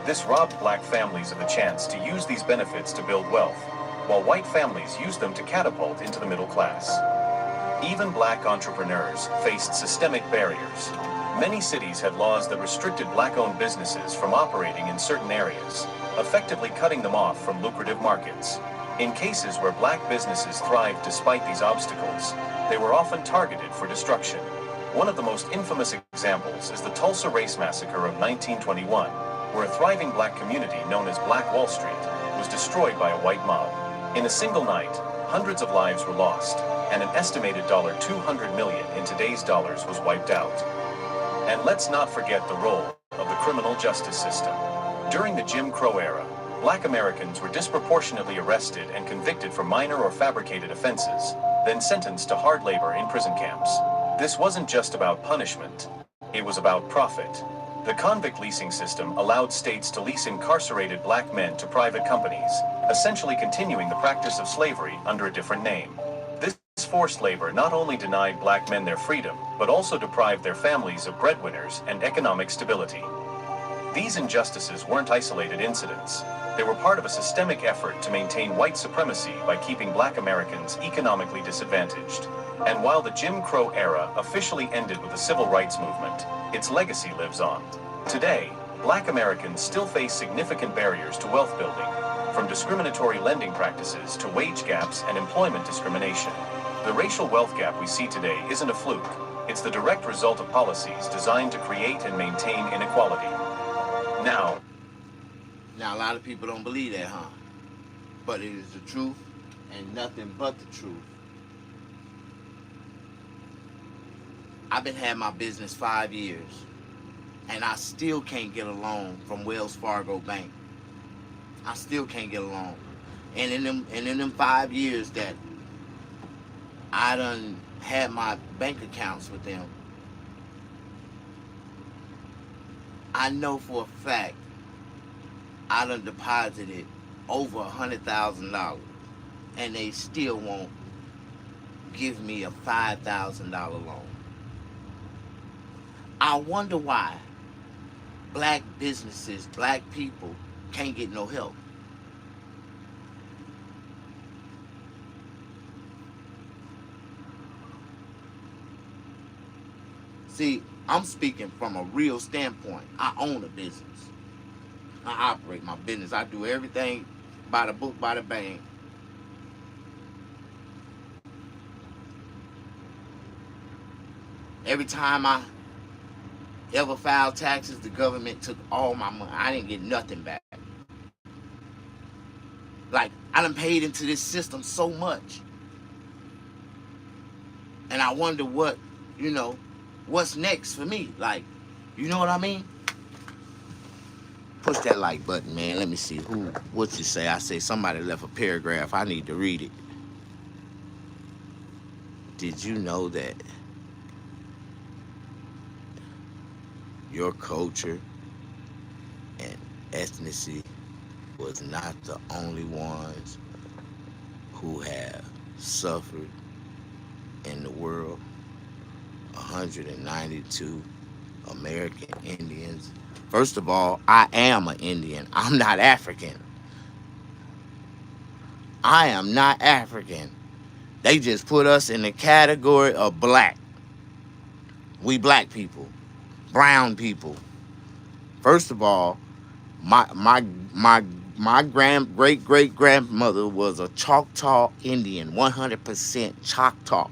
This robbed black families of the chance to use these benefits to build wealth, while white families used them to catapult into the middle class. Even black entrepreneurs faced systemic barriers. Many cities had laws that restricted black-owned businesses from operating in certain areas, effectively cutting them off from lucrative markets. In cases where black businesses thrived despite these obstacles, they were often targeted for destruction. One of the most infamous examples is the Tulsa Race Massacre of 1921, where a thriving black community known as Black Wall Street was destroyed by a white mob. In a single night, hundreds of lives were lost, and an estimated $200 million in today's dollars was wiped out. And let's not forget the role of the criminal justice system. During the Jim Crow era, black Americans were disproportionately arrested and convicted for minor or fabricated offenses, then sentenced to hard labor in prison camps. This wasn't just about punishment, it was about profit. The convict leasing system allowed states to lease incarcerated black men to private companies, essentially continuing the practice of slavery under a different name. This forced labor not only denied black men their freedom, but also deprived their families of breadwinners and economic stability. These injustices weren't isolated incidents. They were part of a systemic effort to maintain white supremacy by keeping black Americans economically disadvantaged. And while the Jim Crow era officially ended with the civil rights movement, its legacy lives on. Today, black Americans still face significant barriers to wealth building, from discriminatory lending practices to wage gaps and employment discrimination. The racial wealth gap we see today isn't a fluke. It's the direct result of policies designed to create and maintain inequality. Now, a lot of people don't believe that, huh? But it is the truth and nothing but the truth. I've been having my business 5 years, and I still can't get a loan from Wells Fargo Bank. I still can't get a loan. And in them 5 years that I done had my bank accounts with them, I know for a fact I done deposited over $100,000, and they still won't give me a $5,000 loan. I wonder why black businesses, black people can't get no help. See, I'm speaking from a real standpoint. I own a business. I operate my business. I do everything by the book, by the bank. Every time I ever filed taxes, the government took all my money. I didn't get nothing back. Like, I done paid into this system so much. And I wonder what, what's next for me. Like, you know what I mean? Push that like button, man. Let me see what you say. I say somebody left a paragraph. I need to read it. Did you know that your culture and ethnicity was not the only ones who have suffered in the world. 192 American Indians. First of all, I am an Indian. I'm not African. I am not African. They just put us in the category of black. We black people, brown people. First of all, my my my my great grandmother was a Choctaw Indian, 100% Choctaw,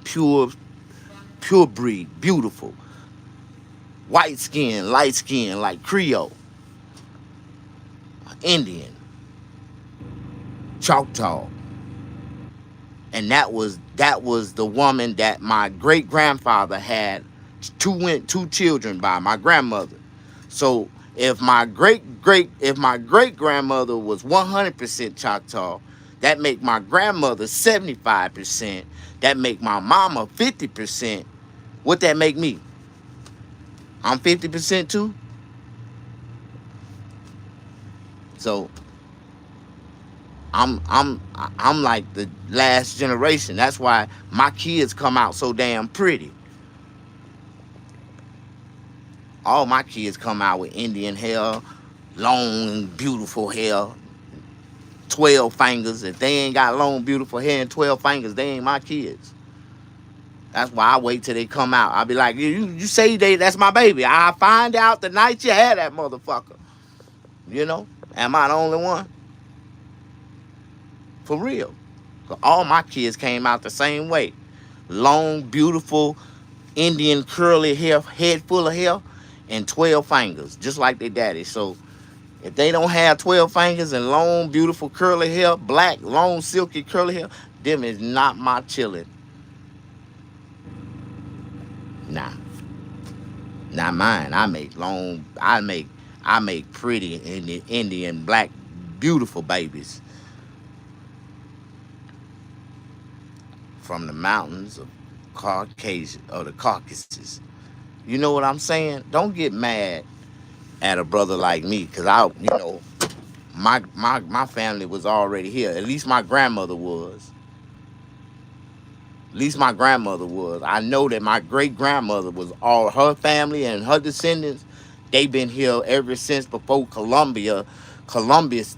pure breed, beautiful, white skin, light skin, like Creole, Indian, Choctaw. And that was the woman that my great grandfather had two children by, my grandmother. So if my great grandmother was 100% Choctaw, that make my grandmother 75%. That make my mama 50%. What that make me? I'm 50% too. So I'm like the last generation. That's why my kids come out so damn pretty. All my kids come out with Indian hair, long, beautiful hair, 12 fingers. If they ain't got long, beautiful hair and 12 fingers, they ain't my kids. That's why I wait till they come out. I'll be like, you say that's my baby. I find out the night you had that motherfucker. You know? Am I the only one? For real. All my kids came out the same way. Long, beautiful, Indian curly hair, head full of hair, and 12 fingers, just like their daddy. So if they don't have 12 fingers and long, beautiful, curly hair, black, long, silky, curly hair, them is not my children. Nah. Not mine. I make pretty Indian, black, beautiful babies. From the mountains of Caucasia or the Caucasus. You know what I'm saying? Don't get mad at a brother like me, because my family was already here. At least my grandmother was. I know that my great grandmother was, all her family and her descendants, they've been here ever since before Columbus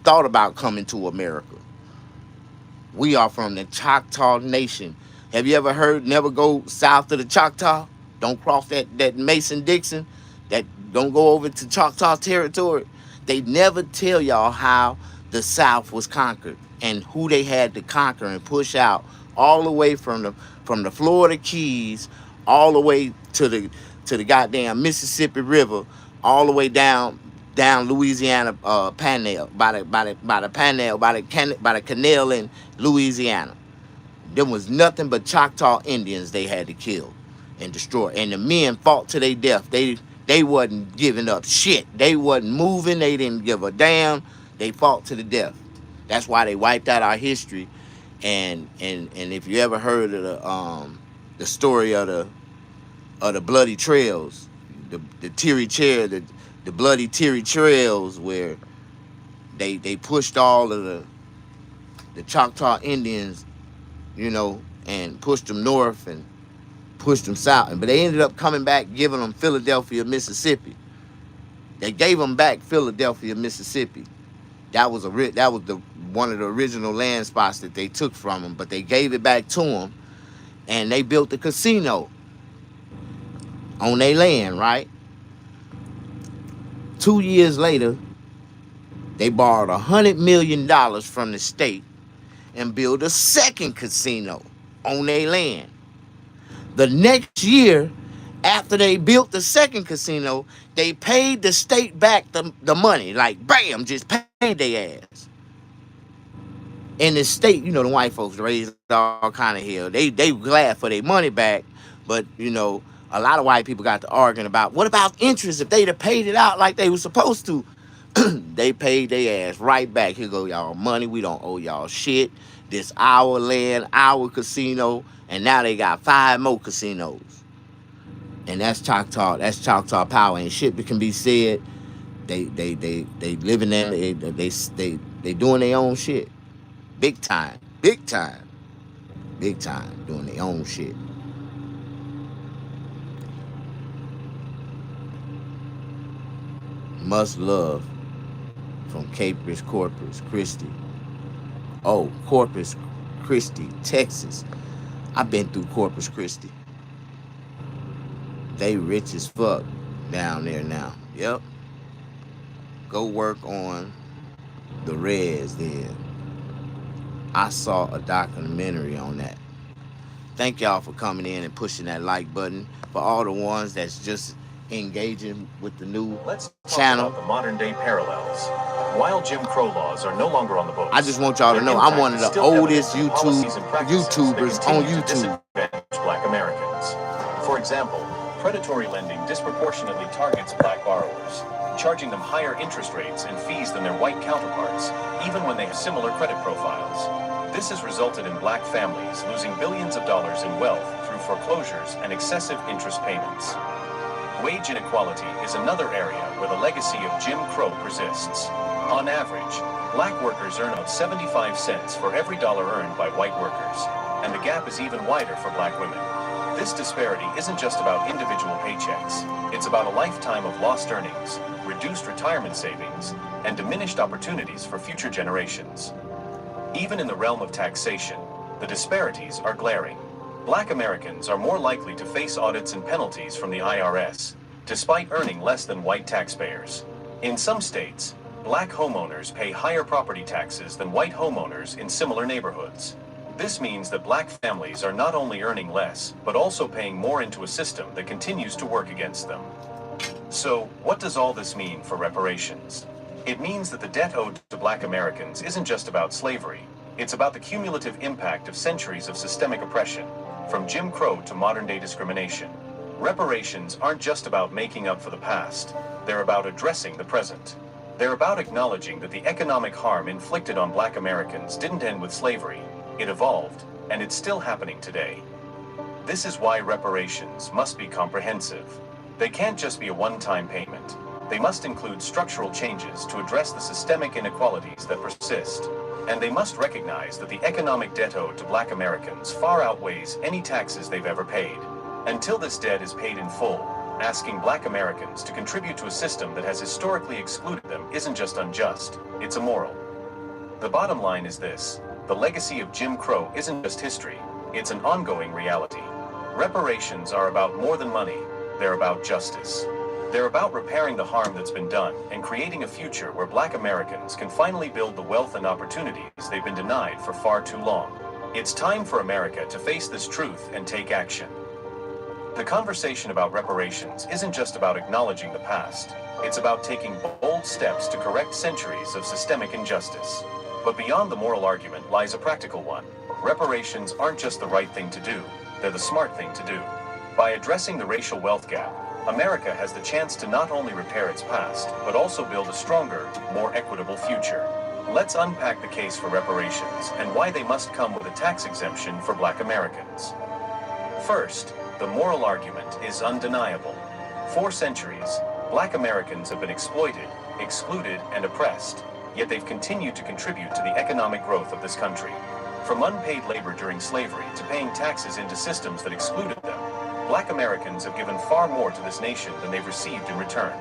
thought about coming to America. We are from the Choctaw Nation. Have you ever heard never go south of the Choctaw? Don't cross that Mason-Dixon. That don't go over to Choctaw territory. They never tell y'all how the South was conquered and who they had to conquer and push out, all the way from the Florida Keys, all the way to the goddamn Mississippi River, all the way down Louisiana Panel, by the canal in Louisiana. There was nothing but Choctaw Indians they had to kill and destroy. And the men fought to their death. They wasn't giving up shit. They wasn't moving. They didn't give a damn. They fought to the death. That's why they wiped out our history. And if you ever heard of the story of the bloody trails, the bloody Teary trails, where they pushed all of the Choctaw Indians, and pushed them north and pushed them south. But they ended up coming back, giving them Philadelphia, Mississippi. They gave them back Philadelphia, Mississippi. That was one of the original land spots that they took from them, but they gave it back to them, and they built the casino on their land, right? 2 years later, they borrowed $100 million from the state and built a second casino on their land. The next year, after they built the second casino, they paid the state back the money. Like, bam, just paid their ass. In the state, the white folks raised all kind of hell. They glad for their money back, but, a lot of white people got to arguing about, what about interest? If they'd have paid it out like they were supposed to, they paid their ass right back. Here go y'all money. We don't owe y'all shit. This our land, our casino, and now they got 5 more casinos. And that's Choctaw. That's Choctaw power. And shit can be said They living in they doing their own shit, big time, big time, big time, doing their own shit. Much love from Corpus Christi. Oh, Corpus Christi, Texas. I've been through Corpus Christi. They rich as fuck down there now. Yep. Go work on the res there. I saw a documentary on that. Thank y'all for coming in and pushing that like button. For all the ones that's just engaging with the new channel. About the modern day parallels. While Jim Crow laws are no longer on the books, I just want y'all to know I'm one of the oldest YouTubers on YouTube. Black Americans. For example, predatory lending disproportionately targets black borrowers, charging them higher interest rates and fees than their white counterparts, even when they have similar credit profiles. This has resulted in black families losing billions of dollars in wealth through foreclosures and excessive interest payments. Wage inequality is another area where the legacy of Jim Crow persists. On average, black workers earn about 75 cents for every dollar earned by white workers, and the gap is even wider for black women. This disparity isn't just about individual paychecks. It's about a lifetime of lost earnings, reduced retirement savings, and diminished opportunities for future generations. Even in the realm of taxation, the disparities are glaring. Black Americans are more likely to face audits and penalties from the IRS, despite earning less than white taxpayers. In some states, black homeowners pay higher property taxes than white homeowners in similar neighborhoods. This means that black families are not only earning less, but also paying more into a system that continues to work against them. So, what does all this mean for reparations? It means that the debt owed to black Americans isn't just about slavery. It's about the cumulative impact of centuries of systemic oppression, from Jim Crow to modern-day discrimination. Reparations aren't just about making up for the past. They're about addressing the present. They're about acknowledging that the economic harm inflicted on black Americans didn't end with slavery. It evolved, and it's still happening today. This is why reparations must be comprehensive. They can't just be a one-time payment. They must include structural changes to address the systemic inequalities that persist. And they must recognize that the economic debt owed to black Americans far outweighs any taxes they've ever paid. Until this debt is paid in full, asking black Americans to contribute to a system that has historically excluded them isn't just unjust, it's immoral. The bottom line is this: the legacy of Jim Crow isn't just history, it's an ongoing reality. Reparations are about more than money, they're about justice. They're about repairing the harm that's been done and creating a future where black Americans can finally build the wealth and opportunities they've been denied for far too long. It's time for America to face this truth and take action. The conversation about reparations isn't just about acknowledging the past. It's about taking bold steps to correct centuries of systemic injustice. But beyond the moral argument lies a practical one. Reparations aren't just the right thing to do, they're the smart thing to do. By addressing the racial wealth gap, America has the chance to not only repair its past, but also build a stronger, more equitable future. Let's unpack the case for reparations and why they must come with a tax exemption for black Americans. First, the moral argument is undeniable. For centuries, black Americans have been exploited, excluded, and oppressed, yet they've continued to contribute to the economic growth of this country. From unpaid labor during slavery to paying taxes into systems that excluded them, black Americans have given far more to this nation than they've received in return.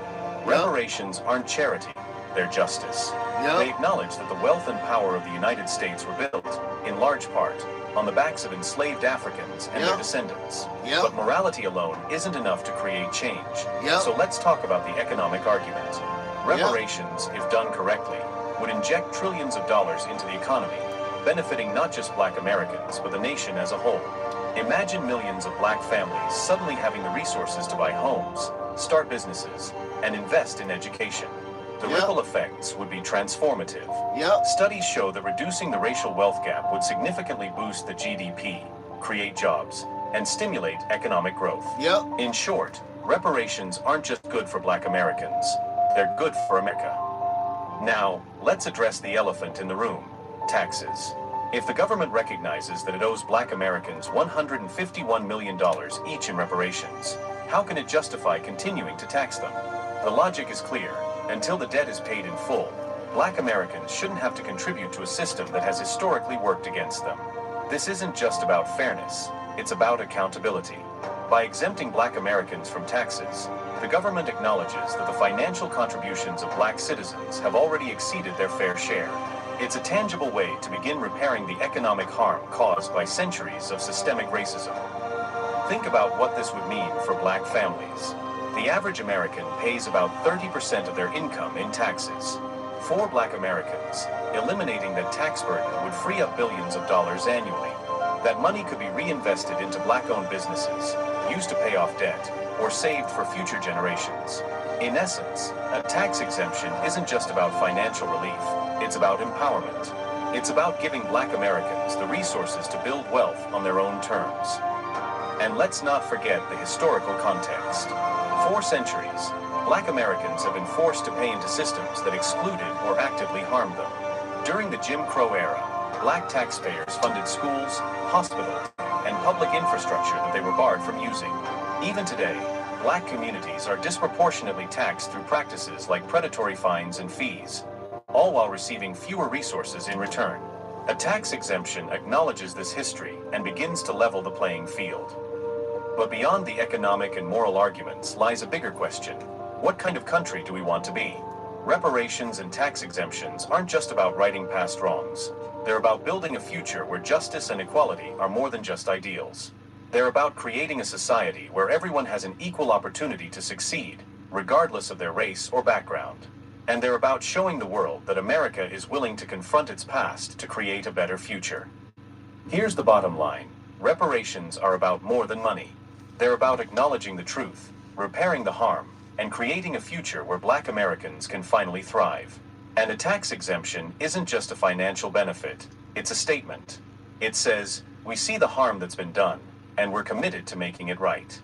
Reparations aren't charity, they're justice. They acknowledge that the wealth and power of the United States were built, in large part, on the backs of enslaved Africans and their descendants. But morality alone isn't enough to create change. So let's talk about the economic argument. Reparations, if done correctly, would inject trillions of dollars into the economy, benefiting not just black Americans, but the nation as a whole. Imagine millions of black families suddenly having the resources to buy homes, start businesses, and invest in education. The ripple effects would be transformative. Studies show that reducing the racial wealth gap would significantly boost the GDP, create jobs, and stimulate economic growth. In short, reparations aren't just good for black Americans, they're good for America. Now, let's address the elephant in the room: taxes. If the government recognizes that it owes black Americans $151 million each in reparations, how can it justify continuing to tax them? The logic is clear. Until the debt is paid in full, Black Americans shouldn't have to contribute to a system that has historically worked against them. This isn't just about fairness, it's about accountability. By exempting Black Americans from taxes, the government acknowledges that the financial contributions of Black citizens have already exceeded their fair share. It's a tangible way to begin repairing the economic harm caused by centuries of systemic racism. Think about what this would mean for Black families. The average American pays about 30% of their income in taxes. For Black Americans, eliminating that tax burden would free up billions of dollars annually. That money could be reinvested into Black-owned businesses, used to pay off debt, or saved for future generations. In essence, a tax exemption isn't just about financial relief, it's about empowerment. It's about giving Black Americans the resources to build wealth on their own terms. And let's not forget the historical context. For centuries, Black Americans have been forced to pay into systems that excluded or actively harmed them. During the Jim Crow era, Black taxpayers funded schools, hospitals, and public infrastructure that they were barred from using. Even today, Black communities are disproportionately taxed through practices like predatory fines and fees, all while receiving fewer resources in return. A tax exemption acknowledges this history and begins to level the playing field. But beyond the economic and moral arguments lies a bigger question. What kind of country do we want to be? Reparations and tax exemptions aren't just about righting past wrongs. They're about building a future where justice and equality are more than just ideals. They're about creating a society where everyone has an equal opportunity to succeed, regardless of their race or background. And they're about showing the world that America is willing to confront its past to create a better future. Here's the bottom line. Reparations are about more than money. They're about acknowledging the truth, repairing the harm, and creating a future where Black Americans can finally thrive. And a tax exemption isn't just a financial benefit, it's a statement. It says, we see the harm that's been done, and we're committed to making it right.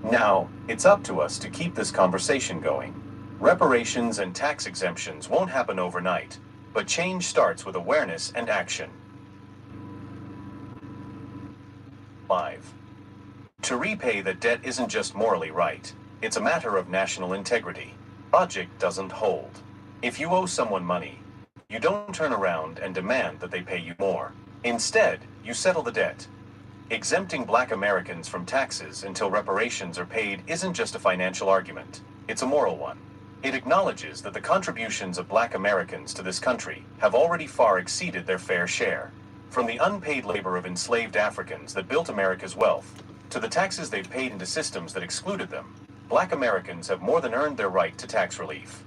Now, it's up to us to keep this conversation going. Reparations and tax exemptions won't happen overnight, but change starts with awareness and action. 5. To repay the debt isn't just morally right, it's a matter of national integrity. Logic doesn't hold. If you owe someone money, you don't turn around and demand that they pay you more. Instead, you settle the debt. Exempting Black Americans from taxes until reparations are paid isn't just a financial argument, it's a moral one. It acknowledges that the contributions of Black Americans to this country have already far exceeded their fair share. From the unpaid labor of enslaved Africans that built America's wealth, to the taxes they've paid into systems that excluded them, Black Americans have more than earned their right to tax relief.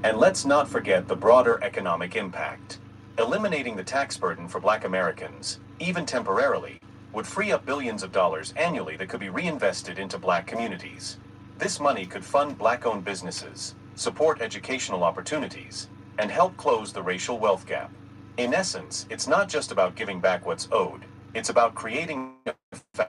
And let's not forget the broader economic impact. Eliminating the tax burden for Black Americans, even temporarily, would free up billions of dollars annually that could be reinvested into Black communities. This money could fund Black-owned businesses, support educational opportunities, and help close the racial wealth gap. In essence, it's not just about giving back what's owed, it's about creating a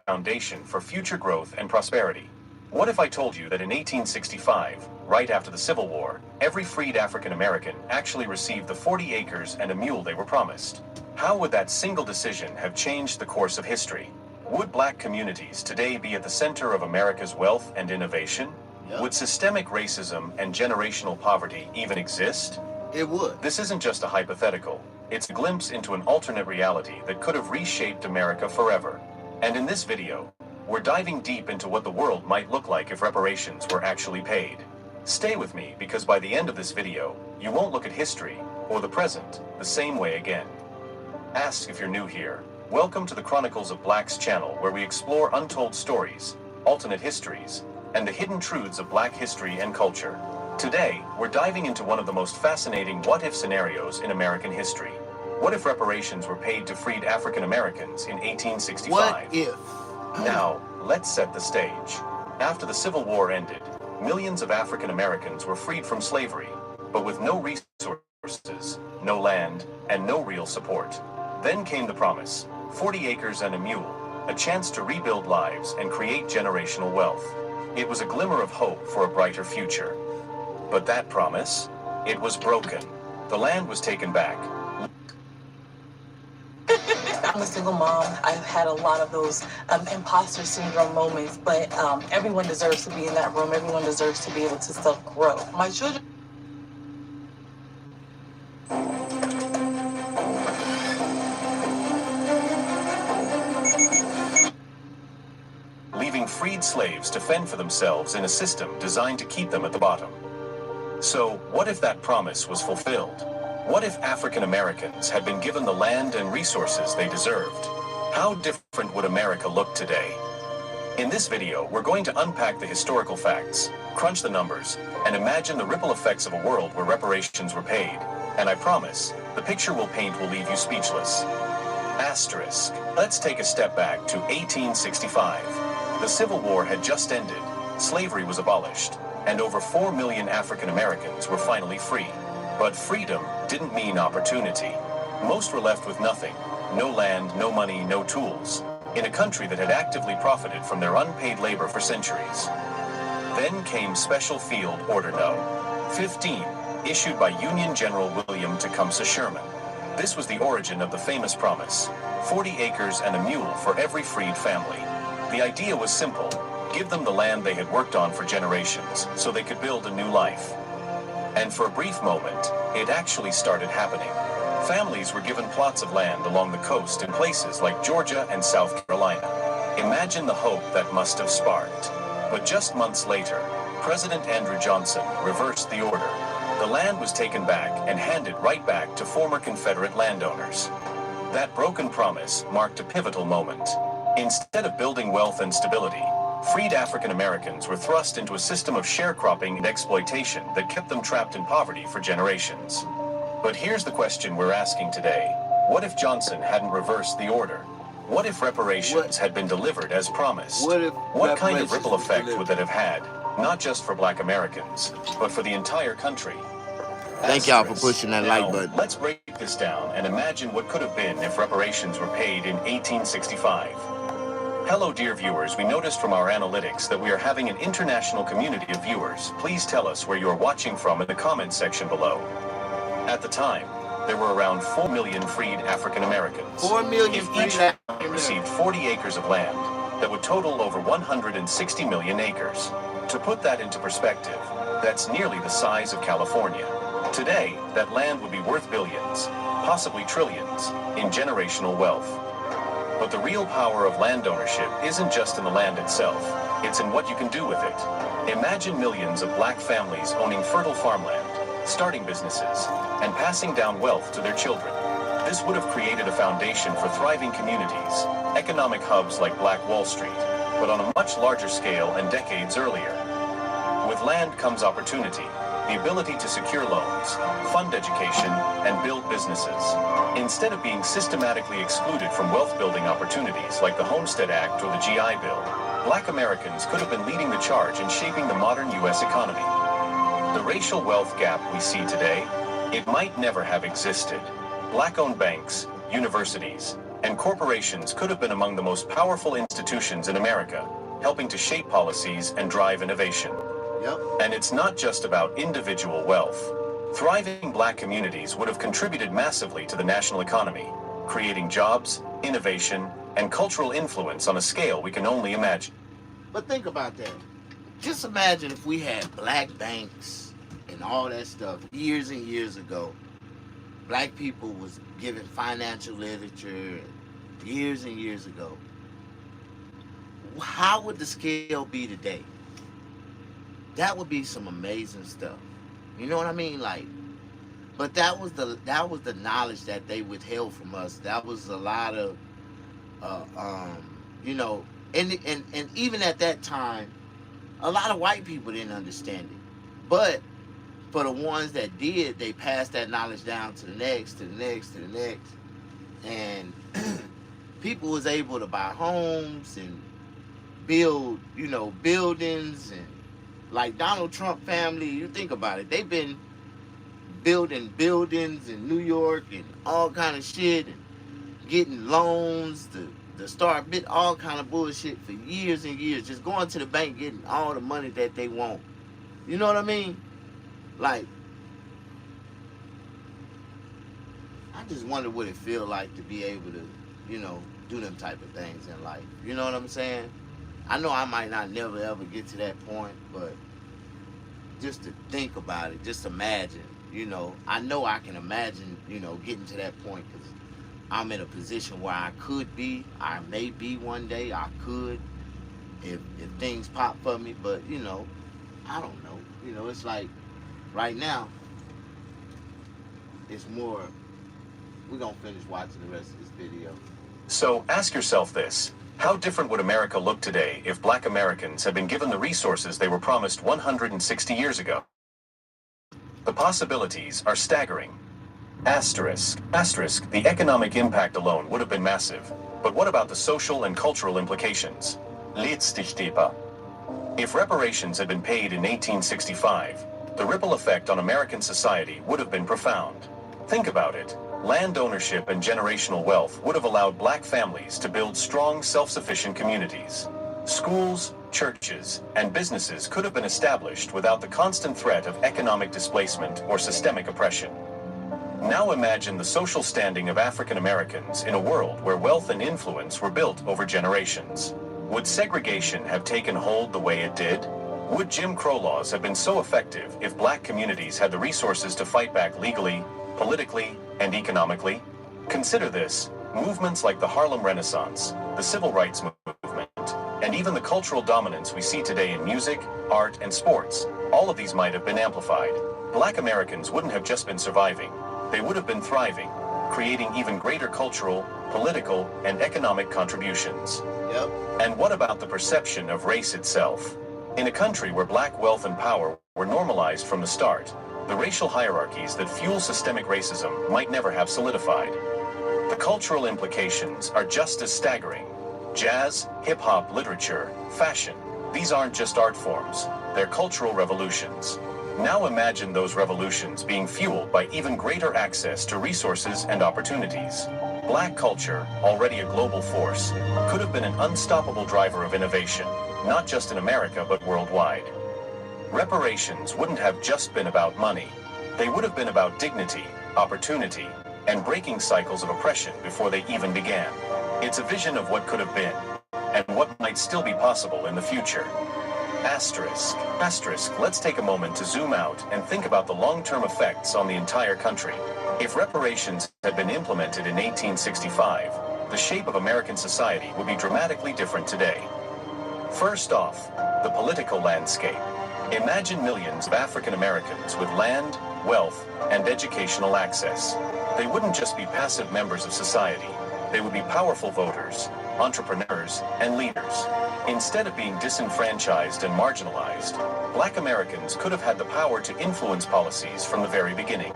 foundation for future growth and prosperity. What if I told you that in 1865, right after the Civil War, every freed African American actually received the 40 acres and a mule they were promised? How would that single decision have changed the course of history? Would Black communities today be at the center of America's wealth and innovation? Yep. Would systemic racism and generational poverty even exist? It would. This isn't just a hypothetical. It's a glimpse into an alternate reality that could have reshaped America forever. And in this video, we're diving deep into what the world might look like if reparations were actually paid. Stay with me, because by the end of this video, you won't look at history, or the present, the same way again. Ask if you're new here. Welcome to the Chronicles of Black's channel, where we explore untold stories, alternate histories, and the hidden truths of Black history and culture. Today, we're diving into one of the most fascinating what-if scenarios in American history. What if reparations were paid to freed African Americans in 1865? What if? Now, let's set the stage. After the Civil War ended, millions of African Americans were freed from slavery, but with no resources, no land, and no real support. Then came the promise, 40 acres and a mule, a chance to rebuild lives and create generational wealth. It was a glimmer of hope for a brighter future. But that promise, it was broken. The land was taken back. I'm a single mom. I've had a lot of those imposter syndrome moments, but everyone deserves to be in that room. Everyone deserves to be able to self-grow. My children. Leaving freed slaves to fend for themselves in a system designed to keep them at the bottom. So, what if that promise was fulfilled? What if African Americans had been given the land and resources they deserved? How different would America look today? In this video, we're going to unpack the historical facts, crunch the numbers, and imagine the ripple effects of a world where reparations were paid. And I promise, the picture we'll paint will leave you speechless. Asterisk. Let's take a step back to 1865. The Civil War had just ended, slavery was abolished, and over 4 million African Americans were finally free. But freedom didn't mean opportunity. Most were left with nothing. No land, no money, no tools. In a country that had actively profited from their unpaid labor for centuries. Then came Special Field Order No. 15, issued by Union General William Tecumseh Sherman. This was the origin of the famous promise: 40 acres and a mule for every freed family. The idea was simple: give them the land they had worked on for generations, so they could build a new life. And for a brief moment, it actually started happening. Families were given plots of land along the coast in places like Georgia and South Carolina. Imagine the hope that must have sparked. But just months later, President Andrew Johnson reversed the order. The land was taken back and handed right back to former Confederate landowners. That broken promise marked a pivotal moment. Instead of building wealth and stability, freed African Americans were thrust into a system of sharecropping and exploitation that kept them trapped in poverty for generations. But here's the question we're asking today. What if Johnson hadn't reversed the order? What if reparations had been delivered as promised? What kind of ripple effect would that have had, not just for Black Americans, but for the entire country? Thank y'all for pushing that like button. Let's break this down and imagine what could have been if reparations were paid in 1865. Hello, dear viewers. We noticed from our analytics that we are having an international community of viewers. Please tell us where you are watching from in the comments section below. At the time, there were around 4 million freed African Americans. 4 million if each family received 40 acres of land, that would total over 160 million acres. To put that into perspective, that's nearly the size of California. Today, that land would be worth billions, possibly trillions, in generational wealth. But the real power of land ownership isn't just in the land itself, it's in what you can do with it. Imagine millions of Black families owning fertile farmland, starting businesses, and passing down wealth to their children. This would have created a foundation for thriving communities, economic hubs like Black Wall Street, but on a much larger scale and decades earlier. With land comes opportunity, the ability to secure loans, fund education, and build businesses. Instead of being systematically excluded from wealth-building opportunities like the Homestead Act or the GI Bill, Black Americans could have been leading the charge in shaping the modern U.S. economy. The racial wealth gap we see today, it might never have existed. Black-owned banks, universities, and corporations could have been among the most powerful institutions in America, helping to shape policies and drive innovation. And it's not just about individual wealth. Thriving Black communities would have contributed massively to the national economy, creating jobs, innovation, and cultural influence on a scale we can only imagine. But think about that. Just imagine if we had Black banks and all that stuff years and years ago. Black people was given financial literature years and years ago. How would the scale be today? That would be some amazing stuff. You know what I mean? Like, but that was the knowledge that they withheld from us. That was a lot of, you know, and even at that time, a lot of white people didn't understand it. But for the ones that did, they passed that knowledge down to the next, to the next, to the next. And people was able to buy homes and build, you know, buildings. And like Donald Trump family, you think about it, they've been building buildings in New York and all kind of shit, and getting loans to start all kind of bullshit for years and years, just going to the bank, getting all the money that they want. You know what I mean? Like, I just wonder what it feel like to be able to do them type of things in life. You know what I'm saying? I know I might not never ever get to that point, but just to think about it, just imagine, I know I can imagine, getting to that point because I'm in a position where I could be, I may be one day, I could, if things pop for me, but, I don't know. It's like right now, it's more, we're going to finish watching the rest of this video. So ask yourself this. How different would America look today if Black Americans had been given the resources they were promised 160 years ago? The possibilities are staggering. Asterisk, the economic impact alone would have been massive. But what about the social and cultural implications? Letztlich deeper. If reparations had been paid in 1865, the ripple effect on American society would have been profound. Think about it. Land ownership and generational wealth would have allowed Black families to build strong, self-sufficient communities. Schools, churches, and businesses could have been established without the constant threat of economic displacement or systemic oppression. Now imagine the social standing of African Americans in a world where wealth and influence were built over generations. Would segregation have taken hold the way it did? Would Jim Crow laws have been so effective if Black communities had the resources to fight back legally, politically, and economically? Consider this. Movements like the Harlem Renaissance, the Civil Rights Movement, and even the cultural dominance we see today in music, art, and sports, all of these might have been amplified. Black Americans wouldn't have just been surviving. They would have been thriving, creating even greater cultural, political, and economic contributions. Yep. And what about the perception of race itself? In a country where Black wealth and power were normalized from the start, the racial hierarchies that fuel systemic racism might never have solidified. The cultural implications are just as staggering. Jazz, hip-hop, literature, fashion, these aren't just art forms, they're cultural revolutions. Now imagine those revolutions being fueled by even greater access to resources and opportunities. Black culture, already a global force, could have been an unstoppable driver of innovation, not just in America but worldwide. Reparations wouldn't have just been about money. They would have been about dignity, opportunity, and breaking cycles of oppression before they even began. It's a vision of what could have been, and what might still be possible in the future. Asterisk, let's take a moment to zoom out and think about the long-term effects on the entire country. If reparations had been implemented in 1865, the shape of American society would be dramatically different today. First off, the political landscape. Imagine millions of African Americans with land, wealth, and educational access. They wouldn't just be passive members of society. They would be powerful voters, entrepreneurs, and leaders. Instead of being disenfranchised and marginalized, Black Americans could have had the power to influence policies from the very beginning.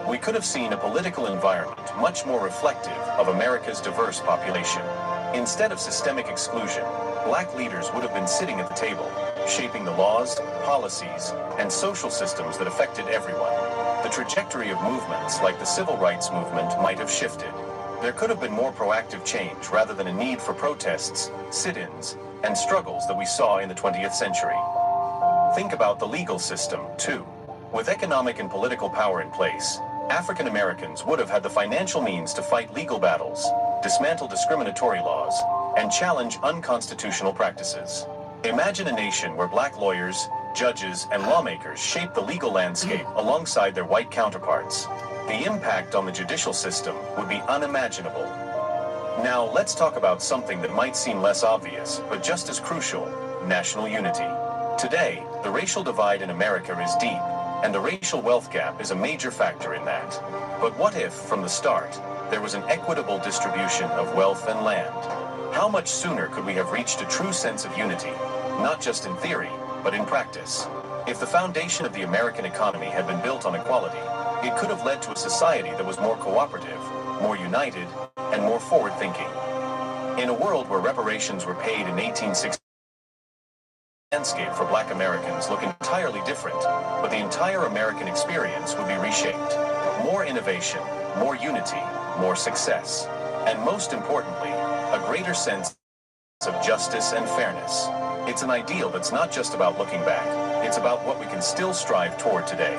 We could have seen a political environment much more reflective of America's diverse population. Instead of systemic exclusion, Black leaders would have been sitting at the table, shaping the laws, policies, and social systems that affected everyone. The trajectory of movements like the Civil Rights Movement might have shifted. There could have been more proactive change rather than a need for protests, sit-ins, and struggles that we saw in the 20th century. Think about the legal system, too. With economic and political power in place, African Americans would have had the financial means to fight legal battles, dismantle discriminatory laws, and challenge unconstitutional practices. Imagine a nation where Black lawyers, judges, and lawmakers shape the legal landscape alongside their white counterparts. The impact on the judicial system would be unimaginable. Now, let's talk about something that might seem less obvious, but just as crucial: national unity. Today, the racial divide in America is deep, and the racial wealth gap is a major factor in that. But what if, from the start, there was an equitable distribution of wealth and land? How much sooner could we have reached a true sense of unity, not just in theory, but in practice? If the foundation of the American economy had been built on equality, it could have led to a society that was more cooperative, more united, and more forward-thinking. In a world where reparations were paid in 1860, the landscape for Black Americans look entirely different, but the entire American experience would be reshaped. More innovation, more unity, more success, and most importantly, a greater sense of justice and fairness. It's an ideal that's not just about looking back, it's about what we can still strive toward today.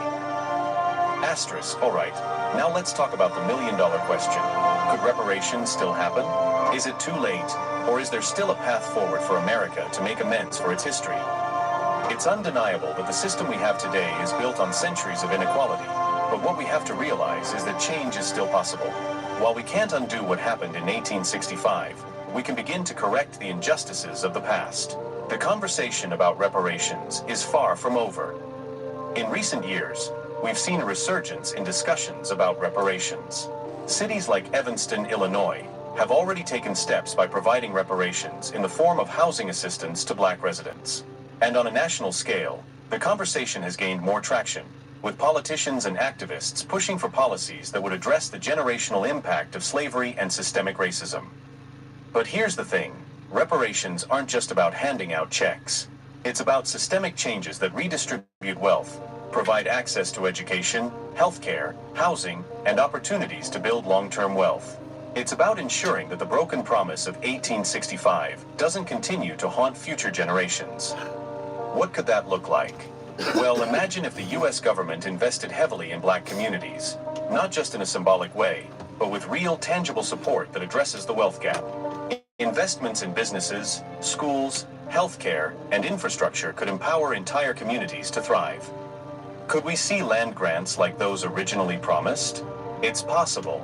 Asterisk, all right, now let's talk about the million-dollar question. Could reparations still happen? Is it too late? Or is there still a path forward for America to make amends for its history? It's undeniable that the system we have today is built on centuries of inequality. But what we have to realize is that change is still possible. While we can't undo what happened in 1865, we can begin to correct the injustices of the past. The conversation about reparations is far from over. In recent years, we've seen a resurgence in discussions about reparations. Cities like Evanston, Illinois, have already taken steps by providing reparations in the form of housing assistance to Black residents. And on a national scale, the conversation has gained more traction, with politicians and activists pushing for policies that would address the generational impact of slavery and systemic racism. But here's the thing, reparations aren't just about handing out checks. It's about systemic changes that redistribute wealth, provide access to education, healthcare, housing, and opportunities to build long-term wealth. It's about ensuring that the broken promise of 1865 doesn't continue to haunt future generations. What could that look like? Well, imagine if the U.S. government invested heavily in Black communities, not just in a symbolic way, but with real, tangible support that addresses the wealth gap. Investments in businesses, schools, healthcare, and infrastructure could empower entire communities to thrive. Could we see land grants like those originally promised? It's possible.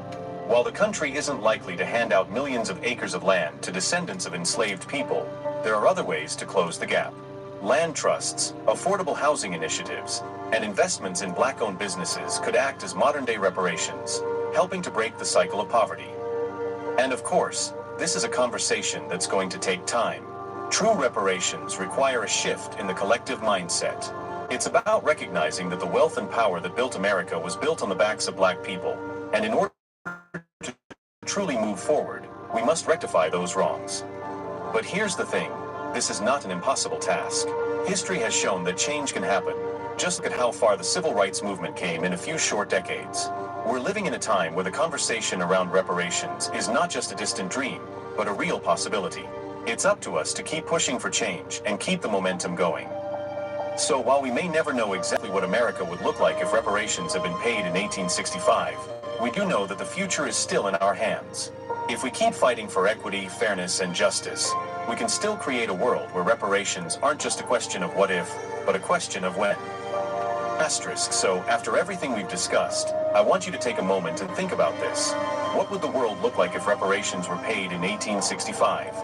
While the country isn't likely to hand out millions of acres of land to descendants of enslaved people, there are other ways to close the gap. Land trusts, affordable housing initiatives, and investments in Black-owned businesses could act as modern-day reparations, helping to break the cycle of poverty. And of course, this is a conversation that's going to take time. True reparations require a shift in the collective mindset. It's about recognizing that the wealth and power that built America was built on the backs of Black people, and in order to truly move forward, we must rectify those wrongs. But here's the thing. This is not an impossible task. History has shown that change can happen. Just look at how far the civil rights movement came in a few short decades. We're living in a time where the conversation around reparations is not just a distant dream, but a real possibility. It's up to us to keep pushing for change and keep the momentum going. So while we may never know exactly what America would look like if reparations had been paid in 1865, we do know that the future is still in our hands. If we keep fighting for equity, fairness, and justice, we can still create a world where reparations aren't just a question of what if, but a question of when. Asterisk. So, after everything we've discussed, I want you to take a moment and think about this. What would the world look like if reparations were paid in 1865?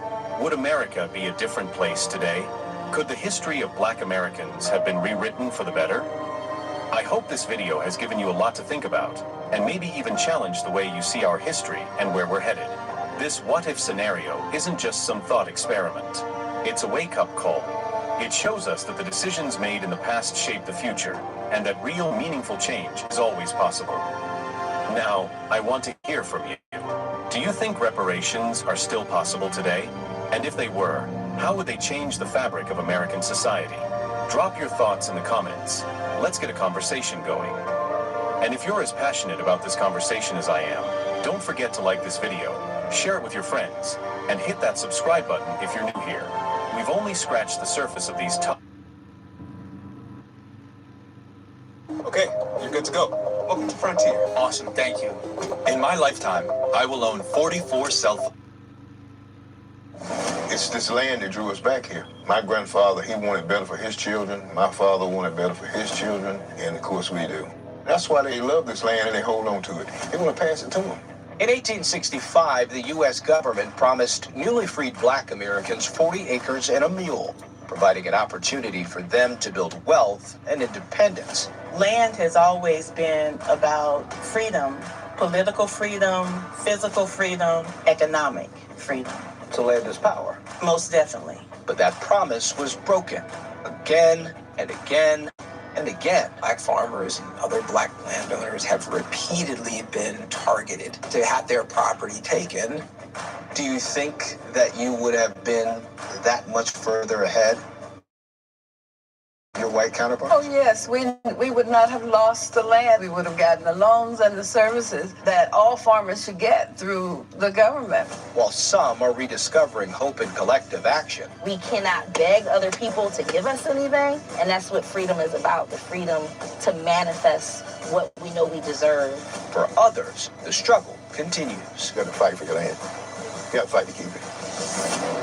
Would America be a different place today? Could the history of Black Americans have been rewritten for the better? I hope this video has given you a lot to think about, and maybe even challenged the way you see our history and where we're headed. This what-if scenario isn't just some thought experiment. It's a wake-up call. It shows us that the decisions made in the past shape the future, and that real meaningful change is always possible. Now, I want to hear from you. Do you think reparations are still possible today? And if they were, how would they change the fabric of American society? Drop your thoughts in the comments. Let's get a conversation going. And if you're as passionate about this conversation as I am, don't forget to like this video, share it with your friends, and hit that subscribe button if you're new here. We've only scratched the surface of these topics. Okay, you're good to go. Welcome to Frontier. Awesome, thank you. In my lifetime, I will own 44 It's this land that drew us back here. My grandfather, he wanted better for his children. My father wanted better for his children. And of course we do. That's why they love this land and they hold on to it. They want to pass it to them. In 1865, the U.S. government promised newly freed Black Americans 40 acres and a mule, providing an opportunity for them to build wealth and independence. Land has always been about freedom, political freedom, physical freedom, economic freedom. So land is power. Most definitely. But that promise was broken again and again and again. Black farmers and other Black landowners have repeatedly been targeted to have their property taken. Do you think that you would have been that much further ahead? Your white counterparts? Oh, yes. We would not have lost the land. We would have gotten the loans and the services that all farmers should get through the government. While some are rediscovering hope in collective action. We cannot beg other people to give us anything, and that's what freedom is about, the freedom to manifest what we know we deserve. For others, the struggle continues. You got to fight for your land. You got to fight to keep it.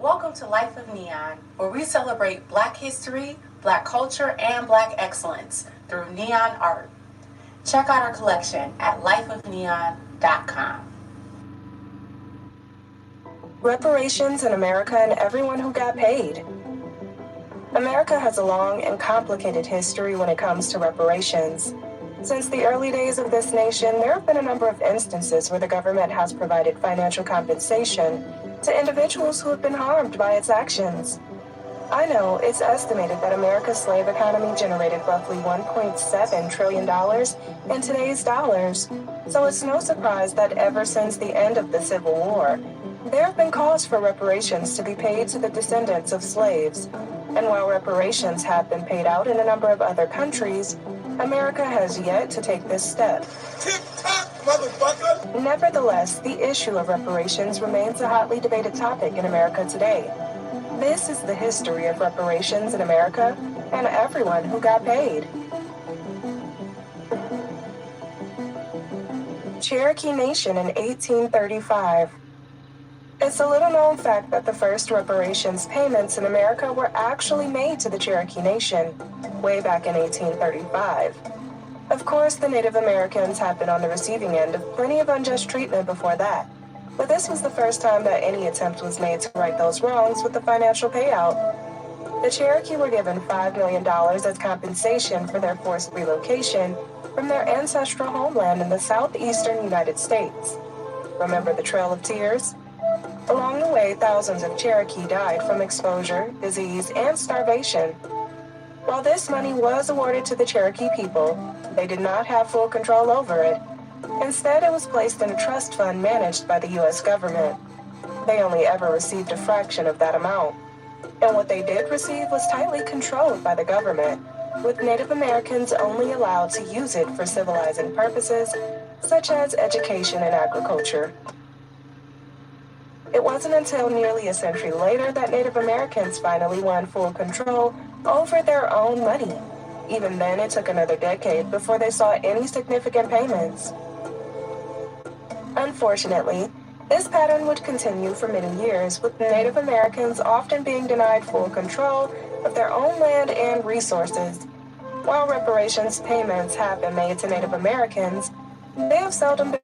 Welcome to Life of Neon, where we celebrate Black history, Black culture, and Black excellence through neon art. Check out our collection at lifeofneon.com. Reparations in America and everyone who got paid. America has a long and complicated history when it comes to reparations. Since the early days of this nation, there have been a number of instances where the government has provided financial compensation to individuals who have been harmed by its actions. I know it's estimated that America's slave economy generated roughly $1.7 trillion in today's dollars. So it's no surprise that ever since the end of the Civil War, there have been calls for reparations to be paid to the descendants of slaves. And while reparations have been paid out in a number of other countries, America has yet to take this step. Tick-tock, motherfucker! Nevertheless, the issue of reparations remains a hotly debated topic in America today. This is the history of reparations in America and everyone who got paid. Cherokee Nation in 1835. It's a little-known fact that the first reparations payments in America were actually made to the Cherokee Nation way back in 1835. Of course, the Native Americans had been on the receiving end of plenty of unjust treatment before that, but this was the first time that any attempt was made to right those wrongs with the financial payout. The Cherokee were given $5 million as compensation for their forced relocation from their ancestral homeland in the southeastern United States. Remember the Trail of Tears? Along the way, thousands of Cherokee died from exposure, disease, and starvation. While this money was awarded to the Cherokee people, they did not have full control over it. Instead, it was placed in a trust fund managed by the U.S. government. They only ever received a fraction of that amount. And what they did receive was tightly controlled by the government, with Native Americans only allowed to use it for civilizing purposes, such as education and agriculture. It wasn't until nearly a century later that Native Americans finally won full control over their own money. Even then, it took another decade before they saw any significant payments. Unfortunately, this pattern would continue for many years, with Native Americans often being denied full control of their own land and resources. While reparations payments have been made to Native Americans, they have seldom been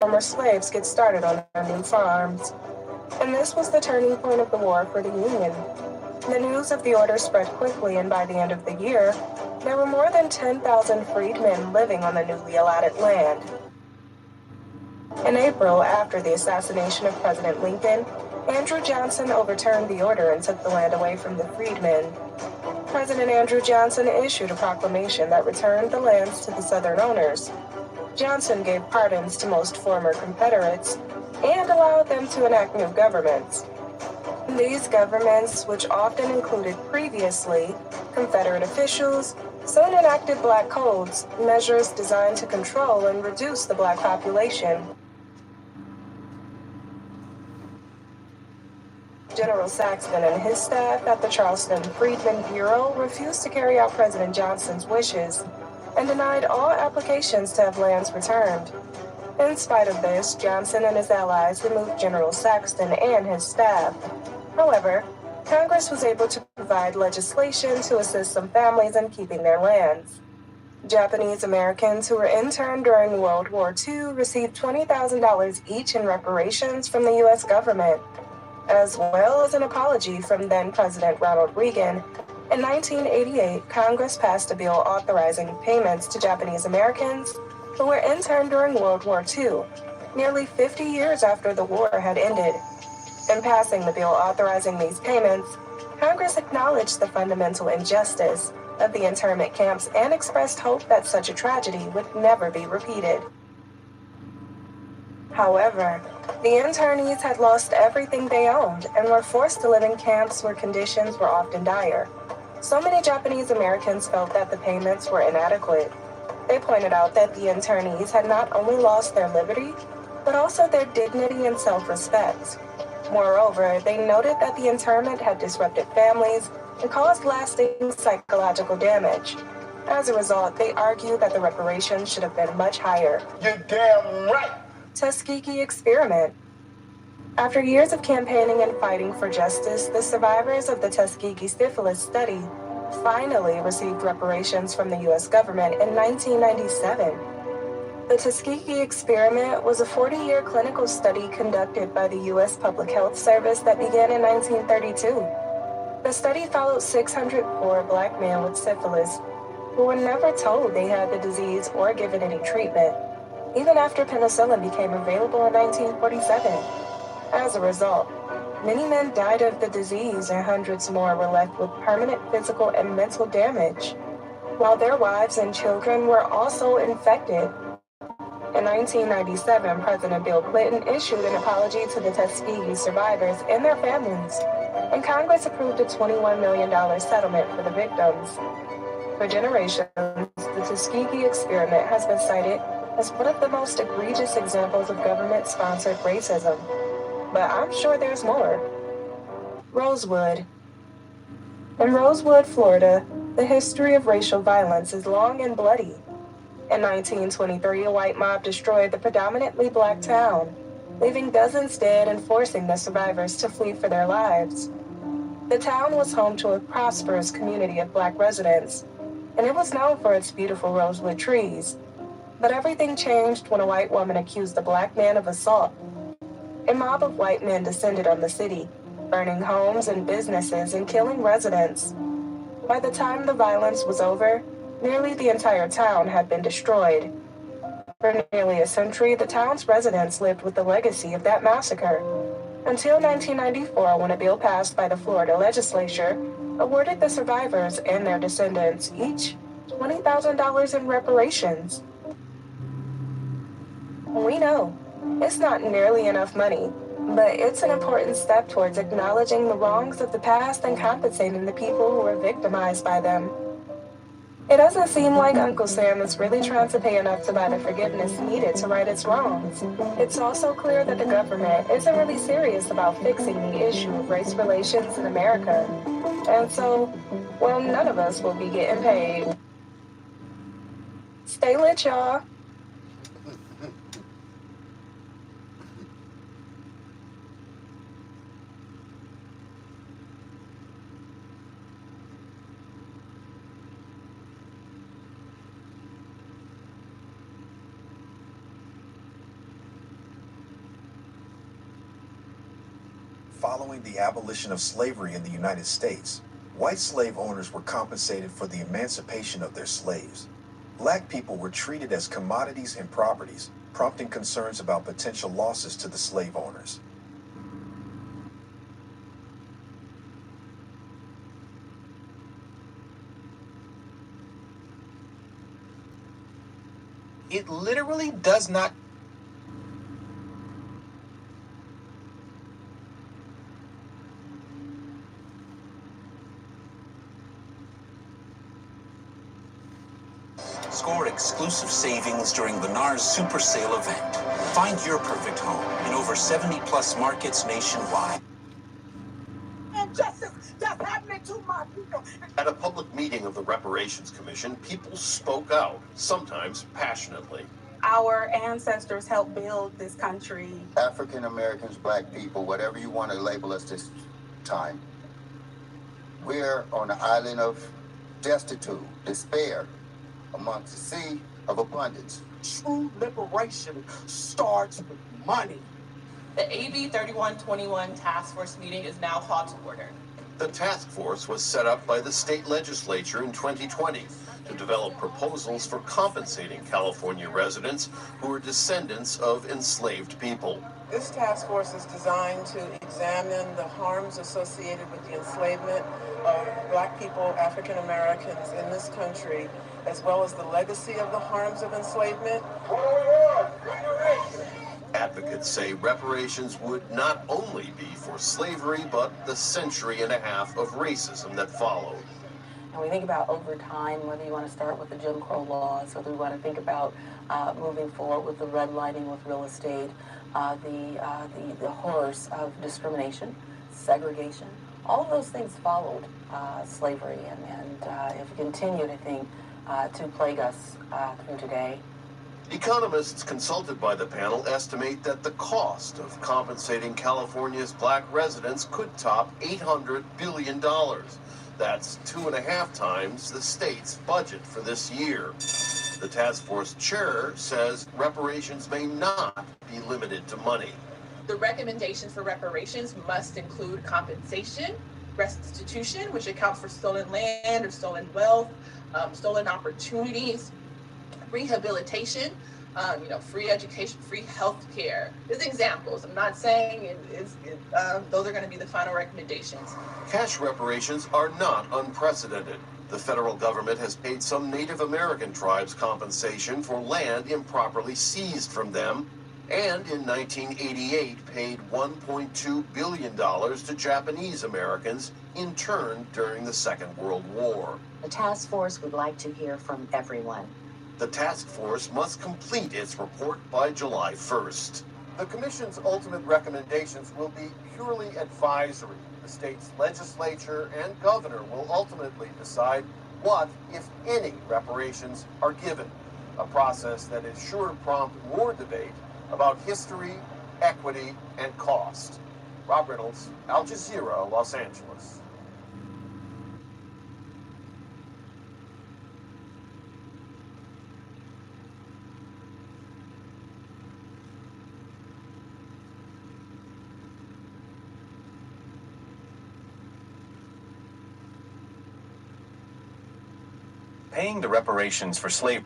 former slaves get started on their new farms. And this was the turning point of the war for the Union. The news of the order spread quickly, and by the end of the year, there were more than 10,000 freedmen living on the newly allotted land. In April, after the assassination of President Lincoln, Andrew Johnson overturned the order and took the land away from the freedmen. President Andrew Johnson issued a proclamation that returned the lands to the Southern owners. Johnson gave pardons to most former Confederates and allowed them to enact new governments. These governments, which often included previously Confederate officials, soon enacted black codes, measures designed to control and reduce the black population. General Saxton and his staff at the Charleston Freedmen Bureau refused to carry out President Johnson's wishes and denied all applications to have lands returned. In spite of this, Johnson and his allies removed General Saxton and his staff. However, Congress was able to provide legislation to assist some families in keeping their lands. Japanese Americans who were interned during World War II received $20,000 each in reparations from the U.S. government, as well as an apology from then-President Ronald Reagan. In 1988, Congress passed a bill authorizing payments to Japanese Americans who were interned during World War II, nearly 50 years after the war had ended. In passing the bill authorizing these payments, Congress acknowledged the fundamental injustice of the internment camps and expressed hope that such a tragedy would never be repeated. However, the internees had lost everything they owned and were forced to live in camps where conditions were often dire. So many Japanese Americans felt that the payments were inadequate. They pointed out that the internees had not only lost their liberty, but also their dignity and self-respect. Moreover, they noted that the internment had disrupted families and caused lasting psychological damage. As a result, they argued that the reparations should have been much higher. You're damn right! Tuskegee experiment. After years of campaigning and fighting for justice, the survivors of the Tuskegee syphilis study finally received reparations from the U.S. government in 1997. The Tuskegee experiment was a 40-year clinical study conducted by the U.S. Public Health Service that began in 1932. The study followed 604 black men with syphilis who were never told they had the disease or given any treatment, even after penicillin became available in 1947. As a result, many men died of the disease and hundreds more were left with permanent physical and mental damage, while their wives and children were also infected. In 1997, President Bill Clinton issued an apology to the Tuskegee survivors and their families, and Congress approved a $21 million settlement for the victims. For generations, the Tuskegee experiment has been cited as one of the most egregious examples of government-sponsored racism. But I'm sure there's more. Rosewood. In Rosewood, Florida, the history of racial violence is long and bloody. In 1923, a white mob destroyed the predominantly black town, leaving dozens dead and forcing the survivors to flee for their lives. The town was home to a prosperous community of black residents, and it was known for its beautiful rosewood trees. But everything changed when a white woman accused a black man of assault. A mob of white men descended on the city, burning homes and businesses and killing residents. By the time the violence was over, nearly the entire town had been destroyed. For nearly a century, the town's residents lived with the legacy of that massacre, until 1994, when a bill passed by the Florida legislature awarded the survivors and their descendants each $20,000 in reparations. We know it's not nearly enough money, but it's an important step towards acknowledging the wrongs of the past and compensating the people who were victimized by them. It doesn't seem like Uncle Sam is really trying to pay enough to buy the forgiveness needed to right its wrongs. It's also clear that the government isn't really serious about fixing the issue of race relations in America. And so, well, none of us will be getting paid. Stay lit, y'all. Following the abolition of slavery in the United States, white slave owners were compensated for the emancipation of their slaves. Black people were treated as commodities and properties, prompting concerns about potential losses to the slave owners. It literally does not. Score exclusive savings during the NARS Super Sale event. Find your perfect home in over 70+ markets nationwide. Injustice that's happening to my people. At a public meeting of the Reparations Commission, people spoke out, sometimes passionately. Our ancestors helped build this country. African Americans, black people, whatever you want to label us this time, we're on the island of destitute, despair, amongst the sea of abundance. True liberation starts with money. The AB 3121 task force meeting is now called to order. The task force was set up by the state legislature in 2020 to develop proposals for compensating California residents who are descendants of enslaved people. This task force is designed to examine the harms associated with the enslavement of black people, African Americans in this country, as well as the legacy of the harms of enslavement. Advocates say reparations would not only be for slavery, but the century and a half of racism that followed. And we think about over time, whether you want to start with the Jim Crow laws, whether we want to think about moving forward with the redlining with real estate, the horrors of discrimination, segregation, all of those things followed slavery and have continued, I think, to plague us through today. Economists consulted by the panel estimate that the cost of compensating California's black residents could top $800 billion. That's 2.5 times the state's budget for this year. The task force chair says reparations may not be limited to money. The recommendations for reparations must include compensation, restitution, which accounts for stolen land or stolen wealth, stolen opportunities, rehabilitation, free education, free health care. There's examples. I'm not saying those are going to be the final recommendations. Cash reparations are not unprecedented. The federal government has paid some Native American tribes compensation for land improperly seized from them, and in 1988 paid $1.2 billion to Japanese Americans interned during the Second World War. The task force would like to hear from everyone. The task force must complete its report by July 1st. The Commission's ultimate recommendations will be purely advisory. The state's legislature and governor will ultimately decide what, if any, reparations are given, a process that is sure to prompt more debate about history, equity, and cost. Rob Reynolds, Al Jazeera, Los Angeles. Paying the reparations for slavery.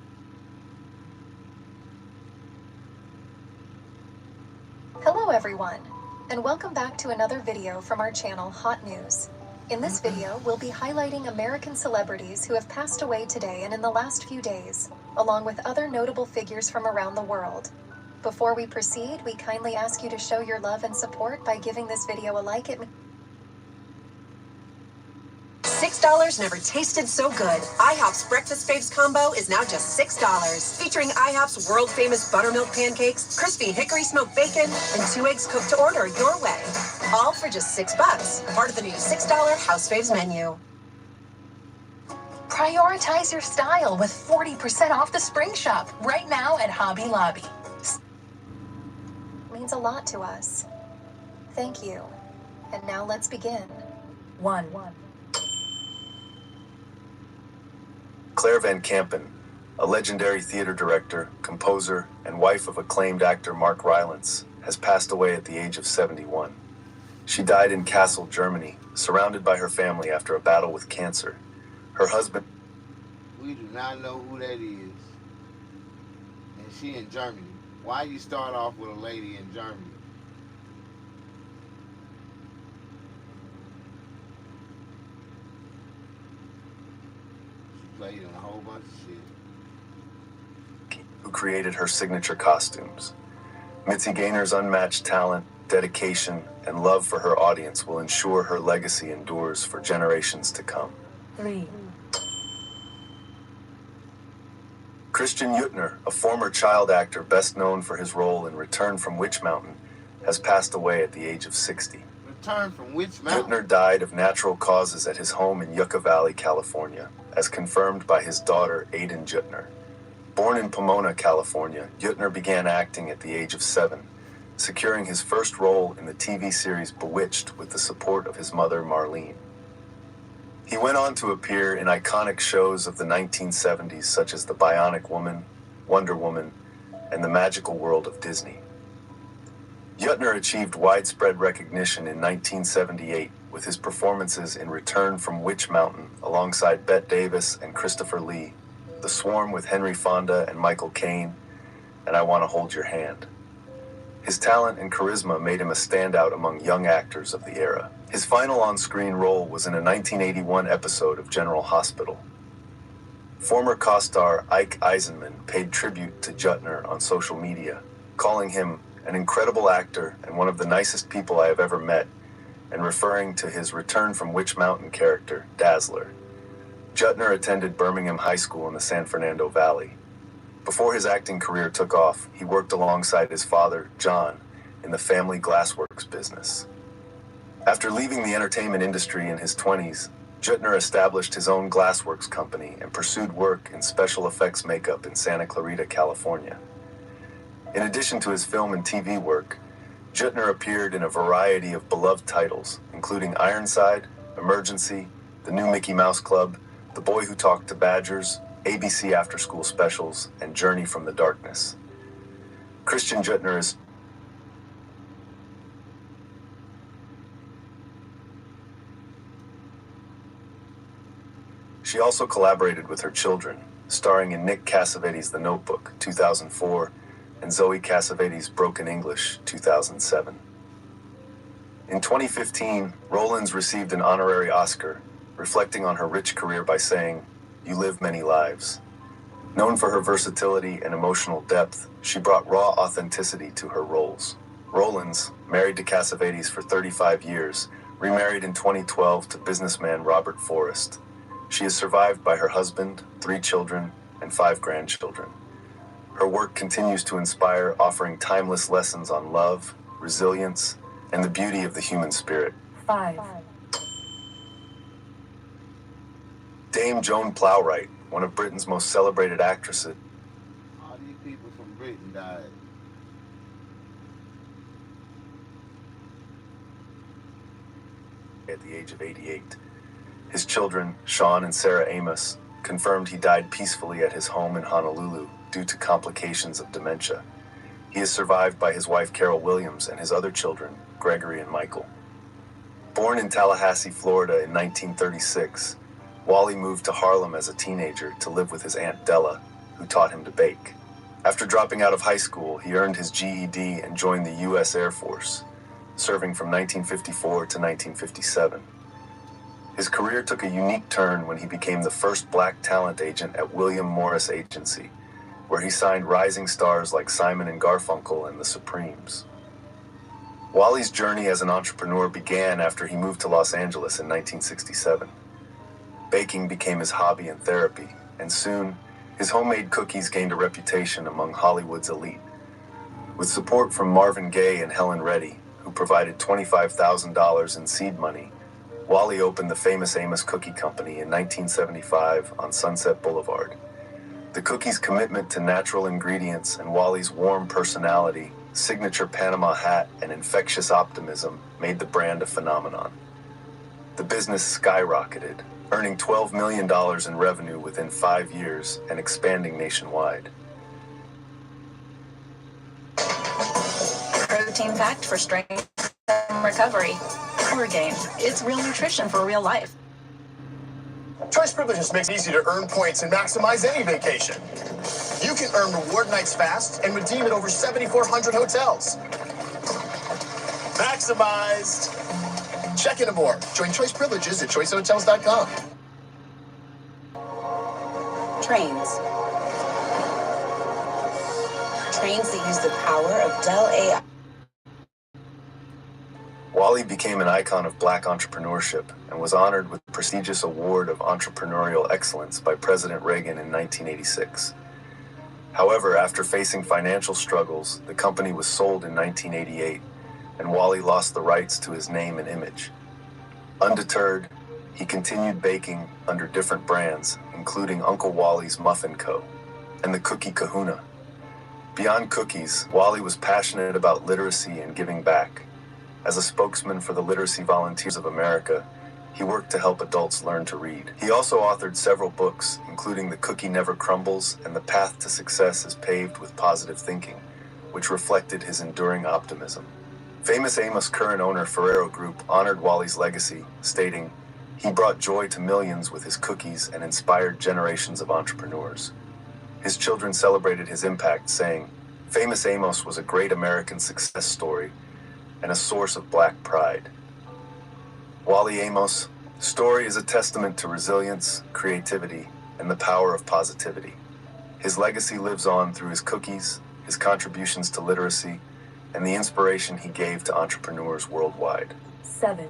Hello everyone, and welcome back to another video from our channel Hot News. In this video, we'll be highlighting American celebrities who have passed away today and in the last few days, along with other notable figures from around the world. Before we proceed, we kindly ask you to show your love and support by giving this video a like. $6 never tasted so good. IHOP's Breakfast Faves combo is now just $6. Featuring IHOP's world-famous buttermilk pancakes, crispy hickory smoked bacon, and 2 eggs cooked to order your way. All for just $6. Part of the new $6 House Faves menu. Prioritize your style with 40% off the spring shop right now at Hobby Lobby. Means a lot to us. Thank you. And now let's begin. 1. Claire Van Kampen, a legendary theater director, composer, and wife of acclaimed actor Mark Rylance, has passed away at the age of 71. She died in Kassel, Germany, surrounded by her family after a battle with cancer. Her husband... We do not know who that is. And she in Germany. Why you start off with a lady in Germany? Played in a whole bunch of shit. Who created her signature costumes. Mitzi Gaynor's unmatched talent, dedication, and love for her audience will ensure her legacy endures for generations to come. 3. Christian Juttner, a former child actor best known for his role in Return from Witch Mountain, has passed away at the age of 60. Return from Witch Mountain? Juttner died of natural causes at his home in Yucca Valley, California, as confirmed by his daughter, Aidan Juttner. Born in Pomona, California, Juttner began acting at the age of 7, securing his first role in the TV series Bewitched with the support of his mother, Marlene. He went on to appear in iconic shows of the 1970s such as The Bionic Woman, Wonder Woman, and The Magical World of Disney. Juttner achieved widespread recognition in 1978 with his performances in Return from Witch Mountain alongside Bette Davis and Christopher Lee, The Swarm with Henry Fonda and Michael Caine, and I Want to Hold Your Hand. His talent and charisma made him a standout among young actors of the era. His final on-screen role was in a 1981 episode of General Hospital. Former co-star Ike Eisenman paid tribute to Juttner on social media, calling him an incredible actor and one of the nicest people I have ever met, and referring to his Return from Witch Mountain character, Dazzler. Juttner attended Birmingham High School in the San Fernando Valley. Before his acting career took off, he worked alongside his father, John, in the family glassworks business. After leaving the entertainment industry in his 20s, Juttner established his own glassworks company and pursued work in special effects makeup in Santa Clarita, California. In addition to his film and TV work, Juttner appeared in a variety of beloved titles, including Ironside, Emergency, The New Mickey Mouse Club, The Boy Who Talked to Badgers, ABC After School Specials, and Journey from the Darkness. Christian Juttner is She also collaborated with her children, starring in Nick Cassavetes' The Notebook, 2004, and Zoe Cassavetes' Broken English, 2007. In 2015, Rollins received an honorary Oscar, reflecting on her rich career by saying, "You live many lives." Known for her versatility and emotional depth, she brought raw authenticity to her roles. Rollins, married to Cassavetes for 35 years, remarried in 2012 to businessman Robert Forrest. She is survived by her husband, 3 children, and 5 grandchildren. Her work continues to inspire, offering timeless lessons on love, resilience, and the beauty of the human spirit. 5. Dame Joan Plowright, one of Britain's most celebrated actresses, All these people from Britain died. at the age of 88. His children, Sean and Sarah Amos, confirmed he died peacefully at his home in Honolulu due to complications of dementia. He is survived by his wife Carol Williams and his other children, Gregory and Michael. Born in Tallahassee, Florida in 1936, Wally moved to Harlem as a teenager to live with his Aunt Della, who taught him to bake. After dropping out of high school, he earned his GED and joined the U.S. Air Force, serving from 1954 to 1957. His career took a unique turn when he became the first black talent agent at William Morris Agency, where he signed rising stars like Simon and Garfunkel and the Supremes. Wally's journey as an entrepreneur began after he moved to Los Angeles in 1967. Baking became his hobby and therapy, and soon, his homemade cookies gained a reputation among Hollywood's elite. With support from Marvin Gaye and Helen Reddy, who provided $25,000 in seed money, Wally opened the Famous Amos Cookie Company in 1975 on Sunset Boulevard. The cookie's commitment to natural ingredients and Wally's warm personality, signature Panama hat, and infectious optimism made the brand a phenomenon. The business skyrocketed, earning $12 million in revenue within 5 years and expanding nationwide. Protein fact for strength and recovery. Gain. It's real nutrition for real life. Choice Privileges makes it easy to earn points and maximize any vacation. You can earn reward nights fast and redeem at over 7,400 hotels. Maximized. Check into more. Join Choice Privileges at choicehotels.com. Trains. Trains that use the power of Dell AI. Wally became an icon of black entrepreneurship and was honored with the prestigious Award of Entrepreneurial Excellence by President Reagan in 1986. However, after facing financial struggles, the company was sold in 1988, and Wally lost the rights to his name and image. Undeterred, he continued baking under different brands, including Uncle Wally's Muffin Co. and the Cookie Kahuna. Beyond cookies, Wally was passionate about literacy and giving back. As a spokesman for the Literacy Volunteers of America, he worked to help adults learn to read. He also authored several books, including The Cookie Never Crumbles and The Path to Success is Paved with Positive Thinking, which reflected his enduring optimism. Famous Amos current owner Ferrero Group honored Wally's legacy, stating, "He brought joy to millions with his cookies and inspired generations of entrepreneurs." His children celebrated his impact, saying, "Famous Amos was a great American success story and a source of black pride." Wally Amos' story is a testament to resilience, creativity, and the power of positivity. His legacy lives on through his cookies, his contributions to literacy, and the inspiration he gave to entrepreneurs worldwide. 7.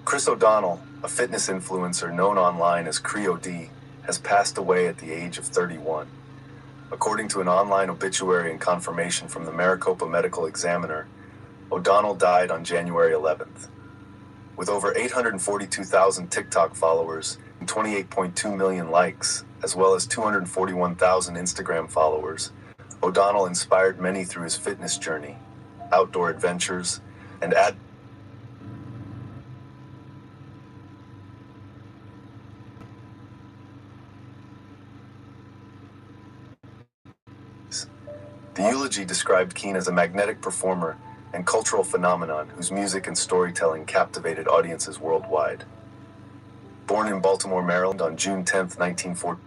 Chris O'Donnell, a fitness influencer known online as CreoD, has passed away at the age of 31. According to an online obituary and confirmation from the Maricopa Medical Examiner, O'Donnell died on January 11th. With over 842,000 TikTok followers and 28.2 million likes, as well as 241,000 Instagram followers, O'Donnell inspired many through his fitness journey, outdoor adventures, and The eulogy described Keane as a magnetic performer and cultural phenomenon whose music and storytelling captivated audiences worldwide. Born in Baltimore, Maryland on June 10, 1940,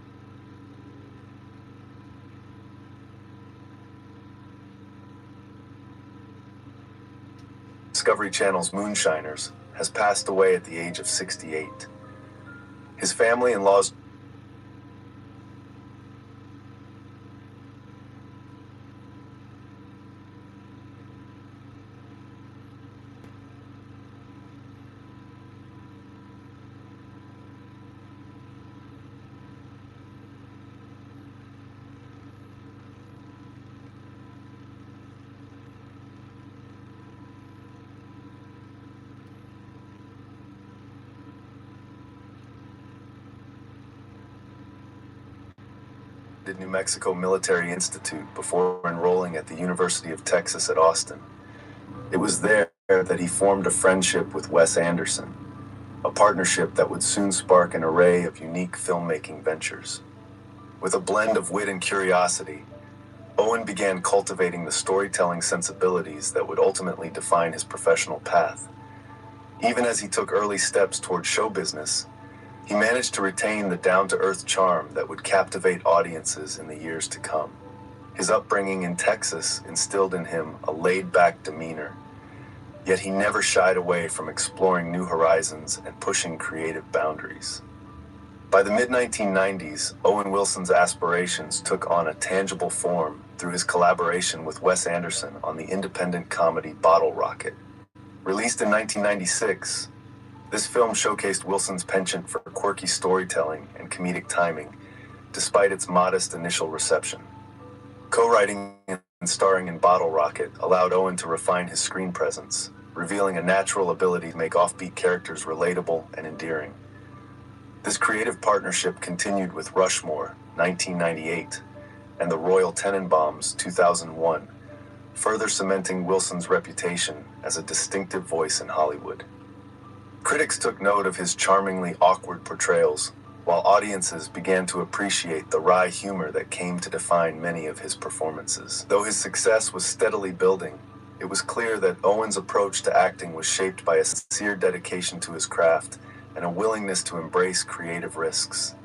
Discovery Channel's Moonshiners, has passed away at the age of 68. His family and laws New Mexico Military Institute before enrolling at the University of Texas at Austin. It was there that he formed a friendship with Wes Anderson, a partnership that would soon spark an array of unique filmmaking ventures. With a blend of wit and curiosity, Owen began cultivating the storytelling sensibilities that would ultimately define his professional path. Even as he took early steps toward show business, he managed to retain the down-to-earth charm that would captivate audiences in the years to come. His upbringing in Texas instilled in him a laid-back demeanor, yet he never shied away from exploring new horizons and pushing creative boundaries. By the mid-1990s, Owen Wilson's aspirations took on a tangible form through his collaboration with Wes Anderson on the independent comedy Bottle Rocket. Released in 1996, this film showcased Wilson's penchant for quirky storytelling and comedic timing, despite its modest initial reception. Co-writing and starring in Bottle Rocket allowed Owen to refine his screen presence, revealing a natural ability to make offbeat characters relatable and endearing. This creative partnership continued with Rushmore, 1998, and The Royal Tenenbaums, 2001, further cementing Wilson's reputation as a distinctive voice in Hollywood. Critics took note of his charmingly awkward portrayals, while audiences began to appreciate the wry humor that came to define many of his performances. Though his success was steadily building, it was clear that Owen's approach to acting was shaped by a sincere dedication to his craft and a willingness to embrace creative risks.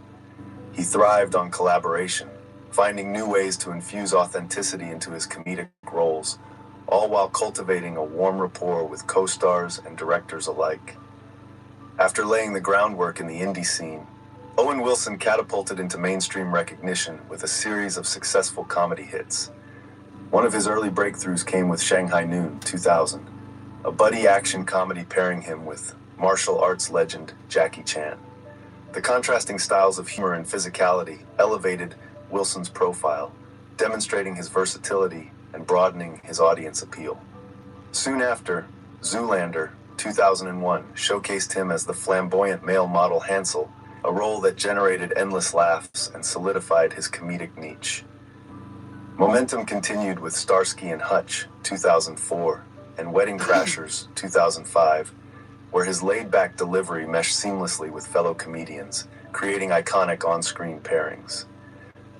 He thrived on collaboration, finding new ways to infuse authenticity into his comedic roles, all while cultivating a warm rapport with co-stars and directors alike. After laying the groundwork in the indie scene, Owen Wilson catapulted into mainstream recognition with a series of successful comedy hits. One of his early breakthroughs came with Shanghai Noon, 2000, a buddy action comedy pairing him with martial arts legend Jackie Chan. The contrasting styles of humor and physicality elevated Wilson's profile, demonstrating his versatility and broadening his audience appeal. Soon after, Zoolander, 2001, showcased him as the flamboyant male model Hansel, a role that generated endless laughs and solidified his comedic niche. Momentum continued with Starsky and Hutch, 2004, and Wedding Crashers, 2005, where his laid-back delivery meshed seamlessly with fellow comedians, creating iconic on-screen pairings.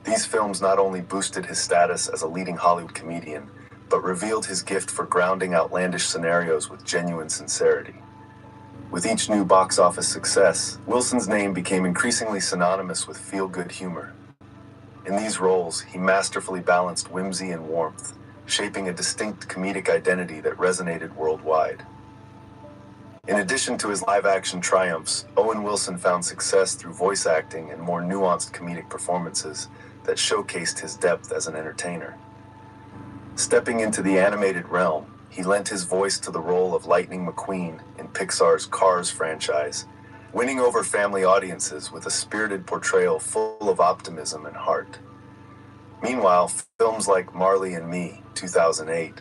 These films not only boosted his status as a leading Hollywood comedian, but revealed his gift for grounding outlandish scenarios with genuine sincerity. With each new box office success, Wilson's name became increasingly synonymous with feel-good humor. In these roles, he masterfully balanced whimsy and warmth, shaping a distinct comedic identity that resonated worldwide. In addition to his live-action triumphs, Owen Wilson found success through voice acting and more nuanced comedic performances that showcased his depth as an entertainer. Stepping into the animated realm, he lent his voice to the role of Lightning McQueen in Pixar's Cars franchise, winning over family audiences with a spirited portrayal full of optimism and heart. Meanwhile, films like Marley and Me, 2008,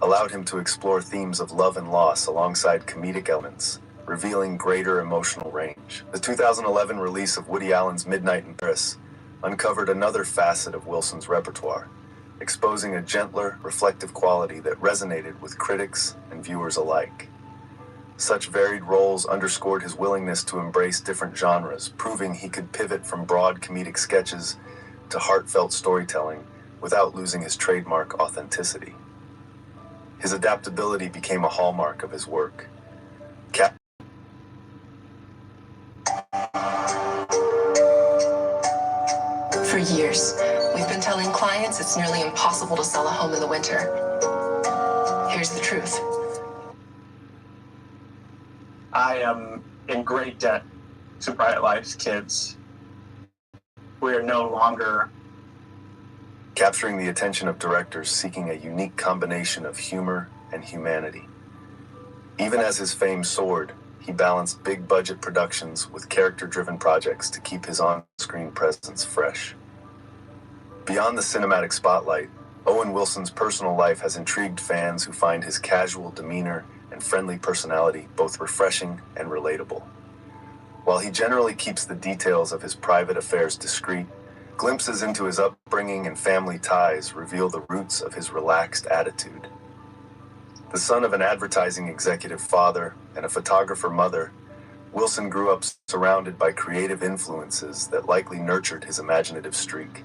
allowed him to explore themes of love and loss alongside comedic elements, revealing greater emotional range. The 2011 release of Woody Allen's Midnight in Paris uncovered another facet of Wilson's repertoire, exposing a gentler, reflective quality that resonated with critics and viewers alike. Such varied roles underscored his willingness to embrace different genres, proving he could pivot from broad comedic sketches to heartfelt storytelling without losing his trademark authenticity. His adaptability became a hallmark of his work. For years, we've been telling clients it's nearly impossible to sell a home in the winter. Here's the truth. I am in great debt to Bright Life's kids. We are no longer Capturing the attention of directors seeking a unique combination of humor and humanity. Even as his fame soared, he balanced big-budget productions with character-driven projects to keep his on-screen presence fresh. Beyond the cinematic spotlight, Owen Wilson's personal life has intrigued fans who find his casual demeanor and friendly personality both refreshing and relatable. While he generally keeps the details of his private affairs discreet, Glimpses into his upbringing and family ties reveal the roots of his relaxed attitude. The son of an advertising executive father and a photographer mother, Wilson grew up surrounded by creative influences that likely nurtured his imaginative streak.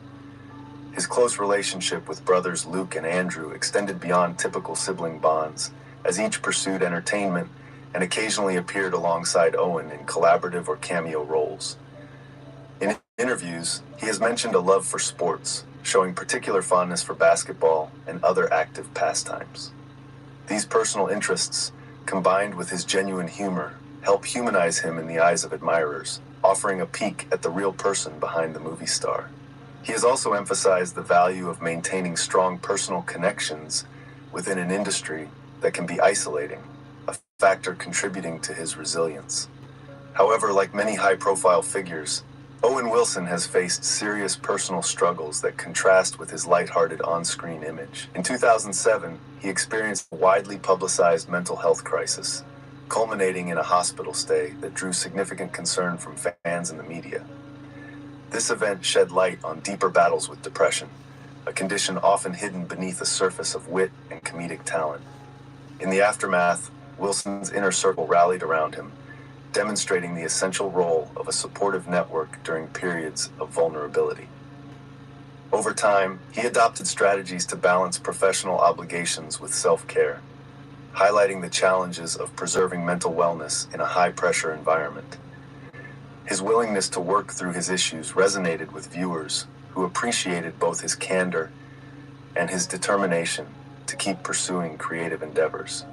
His close relationship with brothers Luke and Andrew extended beyond typical sibling bonds, as each pursued entertainment and occasionally appeared alongside Owen in collaborative or cameo roles. In interviews, he has mentioned a love for sports, showing particular fondness for basketball and other active pastimes. These personal interests, combined with his genuine humor, help humanize him in the eyes of admirers, offering a peek at the real person behind the movie star. He has also emphasized the value of maintaining strong personal connections within an industry that can be isolating, a factor contributing to his resilience. However, like many high-profile figures, Owen Wilson has faced serious personal struggles that contrast with his lighthearted on-screen image. In 2007, he experienced a widely publicized mental health crisis, culminating in a hospital stay that drew significant concern from fans and the media. This event shed light on deeper battles with depression, a condition often hidden beneath a surface of wit and comedic talent. In the aftermath, Wilson's inner circle rallied around him, demonstrating the essential role of a supportive network during periods of vulnerability. Over time, he adopted strategies to balance professional obligations with self-care, highlighting the challenges of preserving mental wellness in a high-pressure environment. His willingness to work through his issues resonated with viewers who appreciated both his candor and his determination to keep pursuing creative endeavors.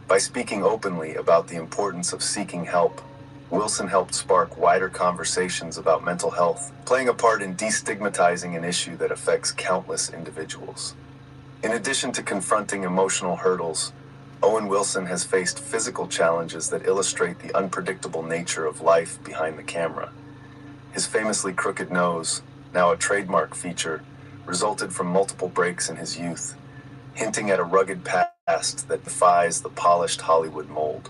By speaking openly about the importance of seeking help, Wilson helped spark wider conversations about mental health, playing a part in destigmatizing an issue that affects countless individuals. In addition to confronting emotional hurdles, Owen Wilson has faced physical challenges that illustrate the unpredictable nature of life behind the camera. His famously crooked nose, now a trademark feature, resulted from multiple breaks in his youth, hinting at a rugged past that defies the polished Hollywood mold.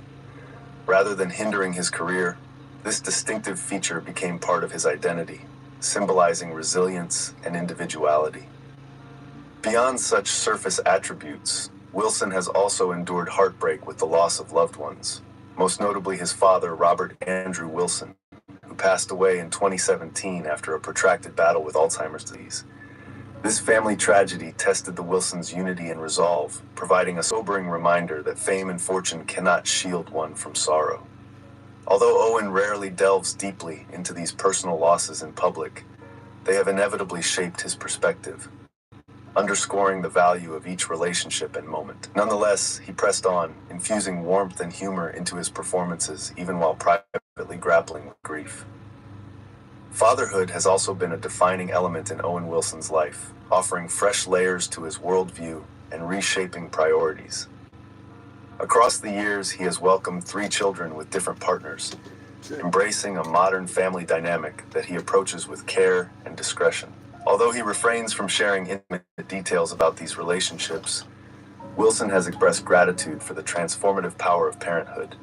Rather than hindering his career, this distinctive feature became part of his identity, symbolizing resilience and individuality. Beyond such surface attributes, Wilson has also endured heartbreak with the loss of loved ones, most notably his father, Robert Andrew Wilson, who passed away in 2017 after a protracted battle with Alzheimer's disease. This family tragedy tested the Wilsons' unity and resolve, providing a sobering reminder that fame and fortune cannot shield one from sorrow. Although Owen rarely delves deeply into these personal losses in public, they have inevitably shaped his perspective, underscoring the value of each relationship and moment. Nonetheless, he pressed on, infusing warmth and humor into his performances, even while privately grappling with grief. Fatherhood has also been a defining element in Owen Wilson's life, offering fresh layers to his worldview and reshaping priorities. Across the years, he has welcomed 3 children with different partners, embracing a modern family dynamic that he approaches with care and discretion. Although he refrains from sharing intimate details about these relationships, Wilson has expressed gratitude for the transformative power of parenthood,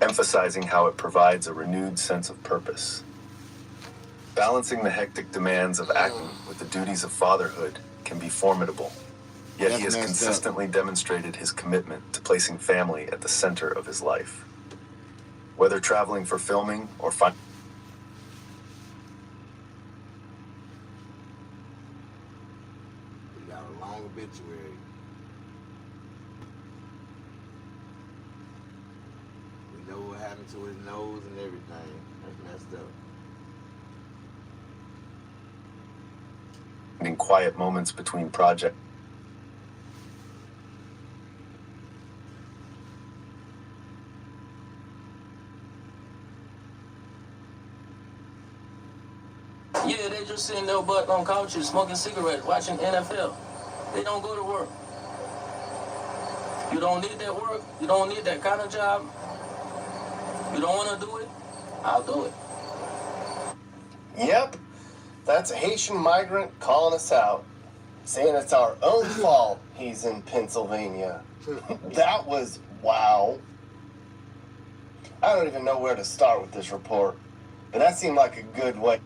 emphasizing how it provides a renewed sense of purpose. Balancing the hectic demands of acting with the duties of fatherhood can be formidable, yet he has consistently demonstrated his commitment to placing family at the center of his life. Whether traveling for filming or obituary. We know what happened to his nose and everything. That's messed up. In quiet moments between projects. Yeah, they just sitting there butt on couches, smoking cigarettes, watching NFL. They don't go to work. You don't need that work. You don't need that kind of job. You don't want to do it. I'll do it. Yep, that's a Haitian migrant calling us out, saying it's our own fault he's in Pennsylvania. That was wow. I don't even know where to start with this report, but that seemed like a good way.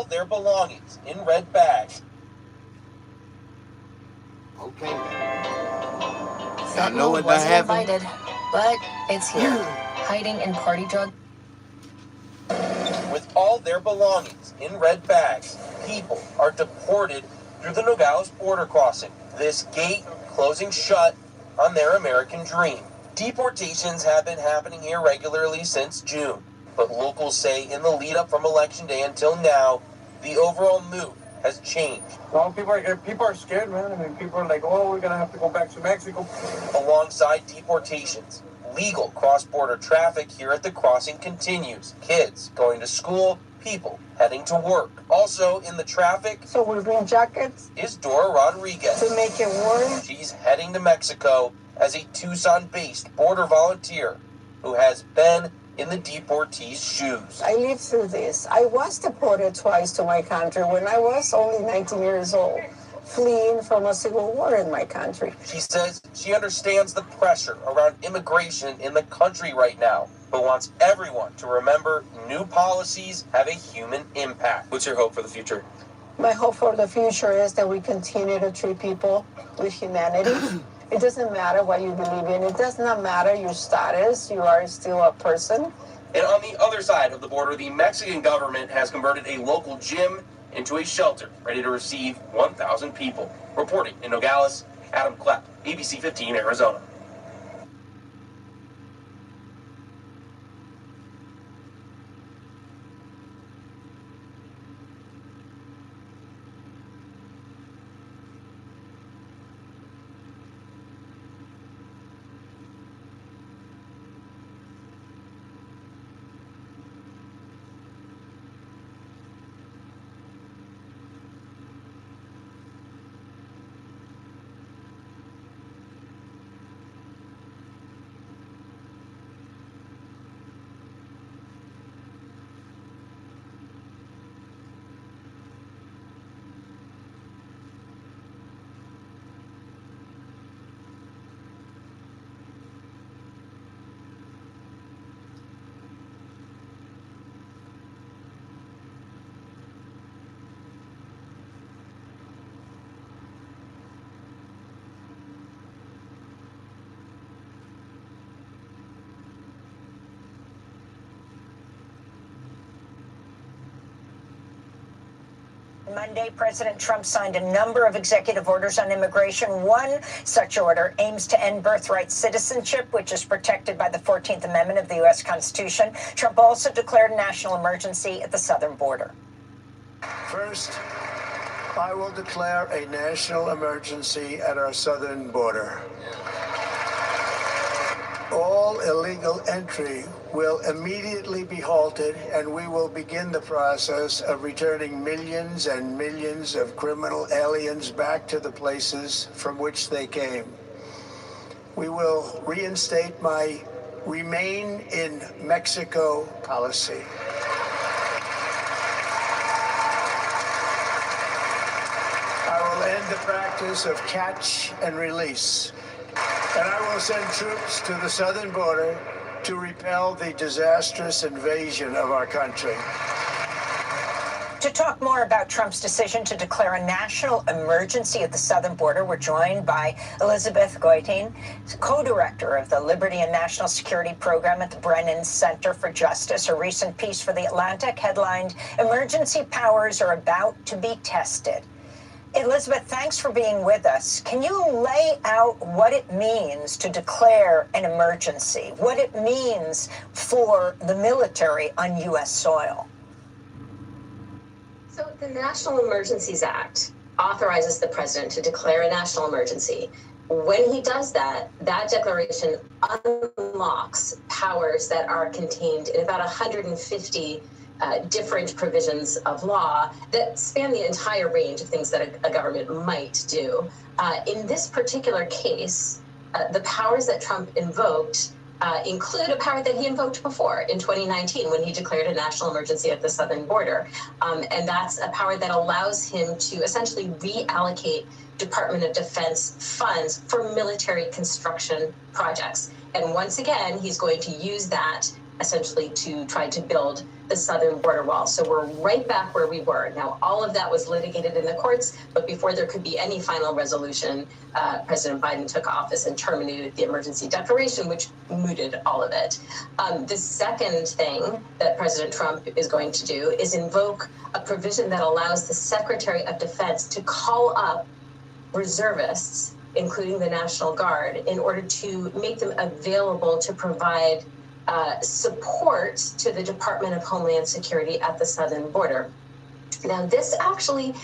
all their belongings in red bags. Okay. That know what wasn't happened? invited, but it's here, hiding in party drug. With all their belongings in red bags, people are deported through the Nogales border crossing. This gate closing shut on their American dream. Deportations have been happening here regularly since June, but locals say in the lead up from Election Day until now, the overall mood has changed. Well, people are scared, man. I mean, people are like, oh, we're going to have to go back to Mexico. Alongside deportations, legal cross-border traffic here at the crossing continues. Kids going to school, people heading to work. Also in the traffic, so we bring jackets is Dora Rodriguez. to make it warm. She's heading to Mexico as a Tucson-based border volunteer who has been in the deportees' shoes. I lived through this. I was deported twice to my country when I was only 19 years old, fleeing from a civil war in my country. She says she understands the pressure around immigration in the country right now, but wants everyone to remember new policies have a human impact. What's your hope for the future? My hope for the future is that we continue to treat people with humanity. It doesn't matter what you believe in. It does not matter your status. You are still a person. And on the other side of the border, the Mexican government has converted a local gym into a shelter ready to receive 1,000 people. Reporting in Nogales, Adam Klepp, ABC 15, Arizona. Monday, President Trump signed a number of executive orders on immigration. One such order aims to end birthright citizenship, which is protected by the 14th Amendment of the U.S. Constitution. Trump also declared a national emergency at the southern border. First, I will declare a national emergency at our southern border. All illegal entry will immediately be halted, and we will begin the process of returning millions and millions of criminal aliens back to the places from which they came. We will reinstate my Remain in Mexico policy. I will end the practice of catch and release. And I will send troops to the southern border to repel the disastrous invasion of our country. To talk more about Trump's decision to declare a national emergency at the southern border, we're joined by Elizabeth Goitein, co-director of the Liberty and National Security Program at the Brennan Center for Justice. Her recent piece for The Atlantic headlined, "Emergency Powers Are About to Be Tested." Elizabeth, thanks for being with us. Can you lay out what it means to declare an emergency, what it means for the military on U.S. soil? So the National Emergencies Act authorizes the president to declare a national emergency. When he does that, that declaration unlocks powers that are contained in about 150 different provisions of law that span the entire range of things that a government might do. In this particular case, the powers that Trump invoked include a power that he invoked before in 2019 when he declared a national emergency at the southern border. And that's a power that allows him to essentially reallocate Department of Defense funds for military construction projects. And once again, he's going to use that essentially to try to build the southern border wall. So we're right back where we were. Now, all of that was litigated in the courts, but before there could be any final resolution, President Biden took office and terminated the emergency declaration, which mooted all of it. The second thing that President Trump is going to do is invoke a provision that allows the Secretary of Defense to call up reservists, including the National Guard, in order to make them available to provide support to the Department of Homeland Security at the southern border. Now, this actually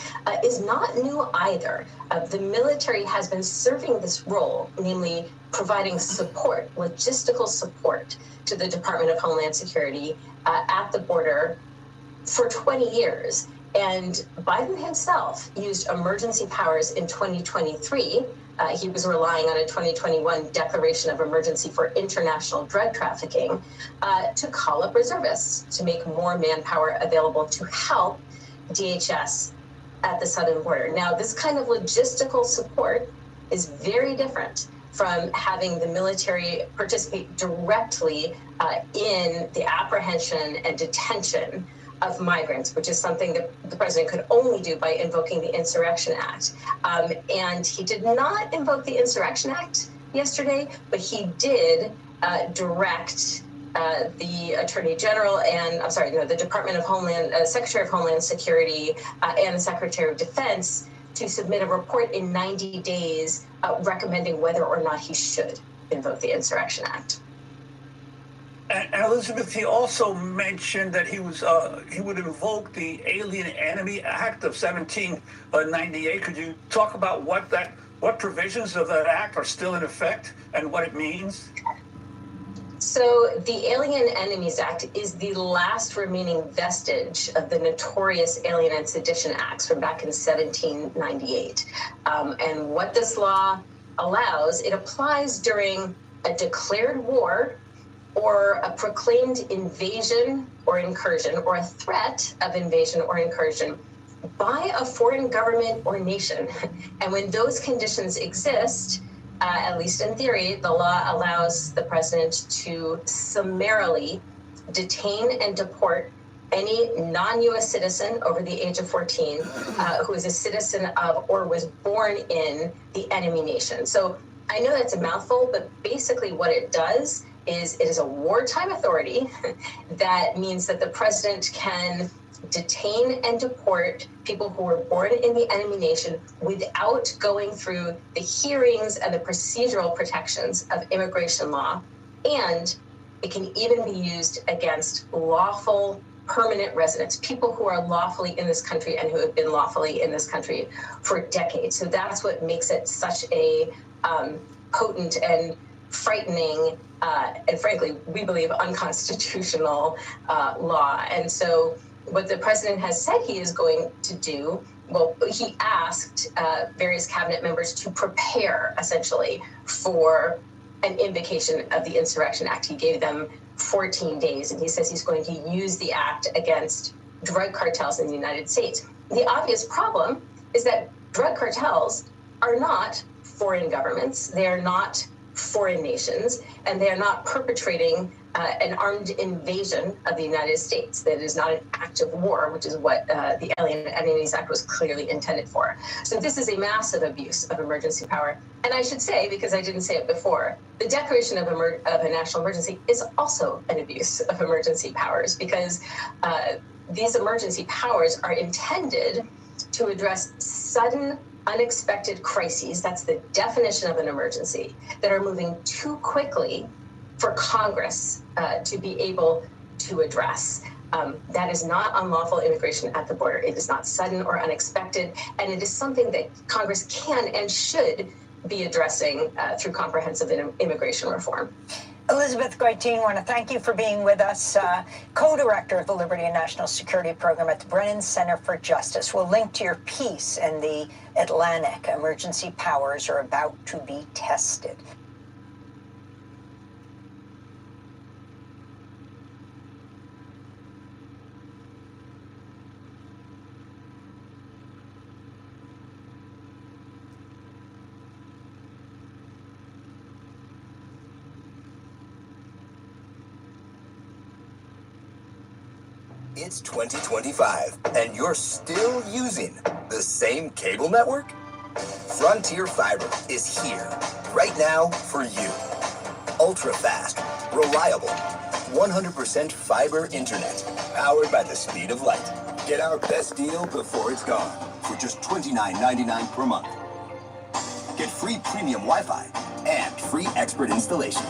is not new either. The military has been serving this role, namely providing support, logistical support to the Department of Homeland Security at the border for 20 years. And Biden himself used emergency powers in 2023. He was relying on a 2021 declaration of emergency for international drug trafficking to call up reservists to make more manpower available to help DHS at the southern border. Now, this kind of logistical support is very different from having the military participate directly in the apprehension and detention of migrants, which is something that the president could only do by invoking the Insurrection Act. And he did not invoke the Insurrection Act yesterday, but he did direct the Attorney General and, the Department of Homeland, Secretary of Homeland Security and the Secretary of Defense to submit a report in 90 days recommending whether or not he should invoke the Insurrection Act. And Elizabeth, he also mentioned that he would invoke the Alien Enemy Act of 1798. Could you talk about what provisions of that act are still in effect and what it means? So the Alien Enemies Act is the last remaining vestige of the notorious Alien and Sedition Acts from back in 1798. And what this law allows, it applies during a declared war or a proclaimed invasion or incursion, or a threat of invasion or incursion by a foreign government or nation. And when those conditions exist, at least in theory, the law allows the president to summarily detain and deport any non-U.S. citizen over the age of 14 who is a citizen of or was born in the enemy nation. So I know that's a mouthful, but basically what it does is it is a wartime authority that means that the president can detain and deport people who were born in the enemy nation without going through the hearings and the procedural protections of immigration law. And it can even be used against lawful permanent residents, people who are lawfully in this country and who have been lawfully in this country for decades. So that's what makes it such a potent and frightening and frankly, we believe unconstitutional law. And so what the president has said he is going to do, well, he asked various cabinet members to prepare essentially for an invocation of the Insurrection Act. He gave them 14 days, and he says he's going to use the act against drug cartels in the United States. The obvious problem is that drug cartels are not foreign governments. They are not foreign nations, and they are not perpetrating an armed invasion of the United States. That is not an act of war, which is what the Alien Enemies Act was clearly intended for. So this is a massive abuse of emergency power. And I should say, because I didn't say it before, the declaration of a national emergency is also an abuse of emergency powers, because these emergency powers are intended to address sudden unexpected crises, that's the definition of an emergency, that are moving too quickly for Congress to be able to address. That is not unlawful immigration at the border. It is not sudden or unexpected, and it is something that Congress can and should be addressing through comprehensive immigration reform. Elizabeth Goitein, I want to thank you for being with us, co-director of the Liberty and National Security Program at the Brennan Center for Justice. We'll link to your piece in the Atlantic. Emergency powers are about to be tested. it's 2025 and you're still using the same cable network? Frontier Fiber is here, right now for you. Ultra fast, reliable, 100% fiber internet, powered by the speed of light. Get our best deal before it's gone for just $29.99 per month. Get free premium Wi-Fi and free expert installation.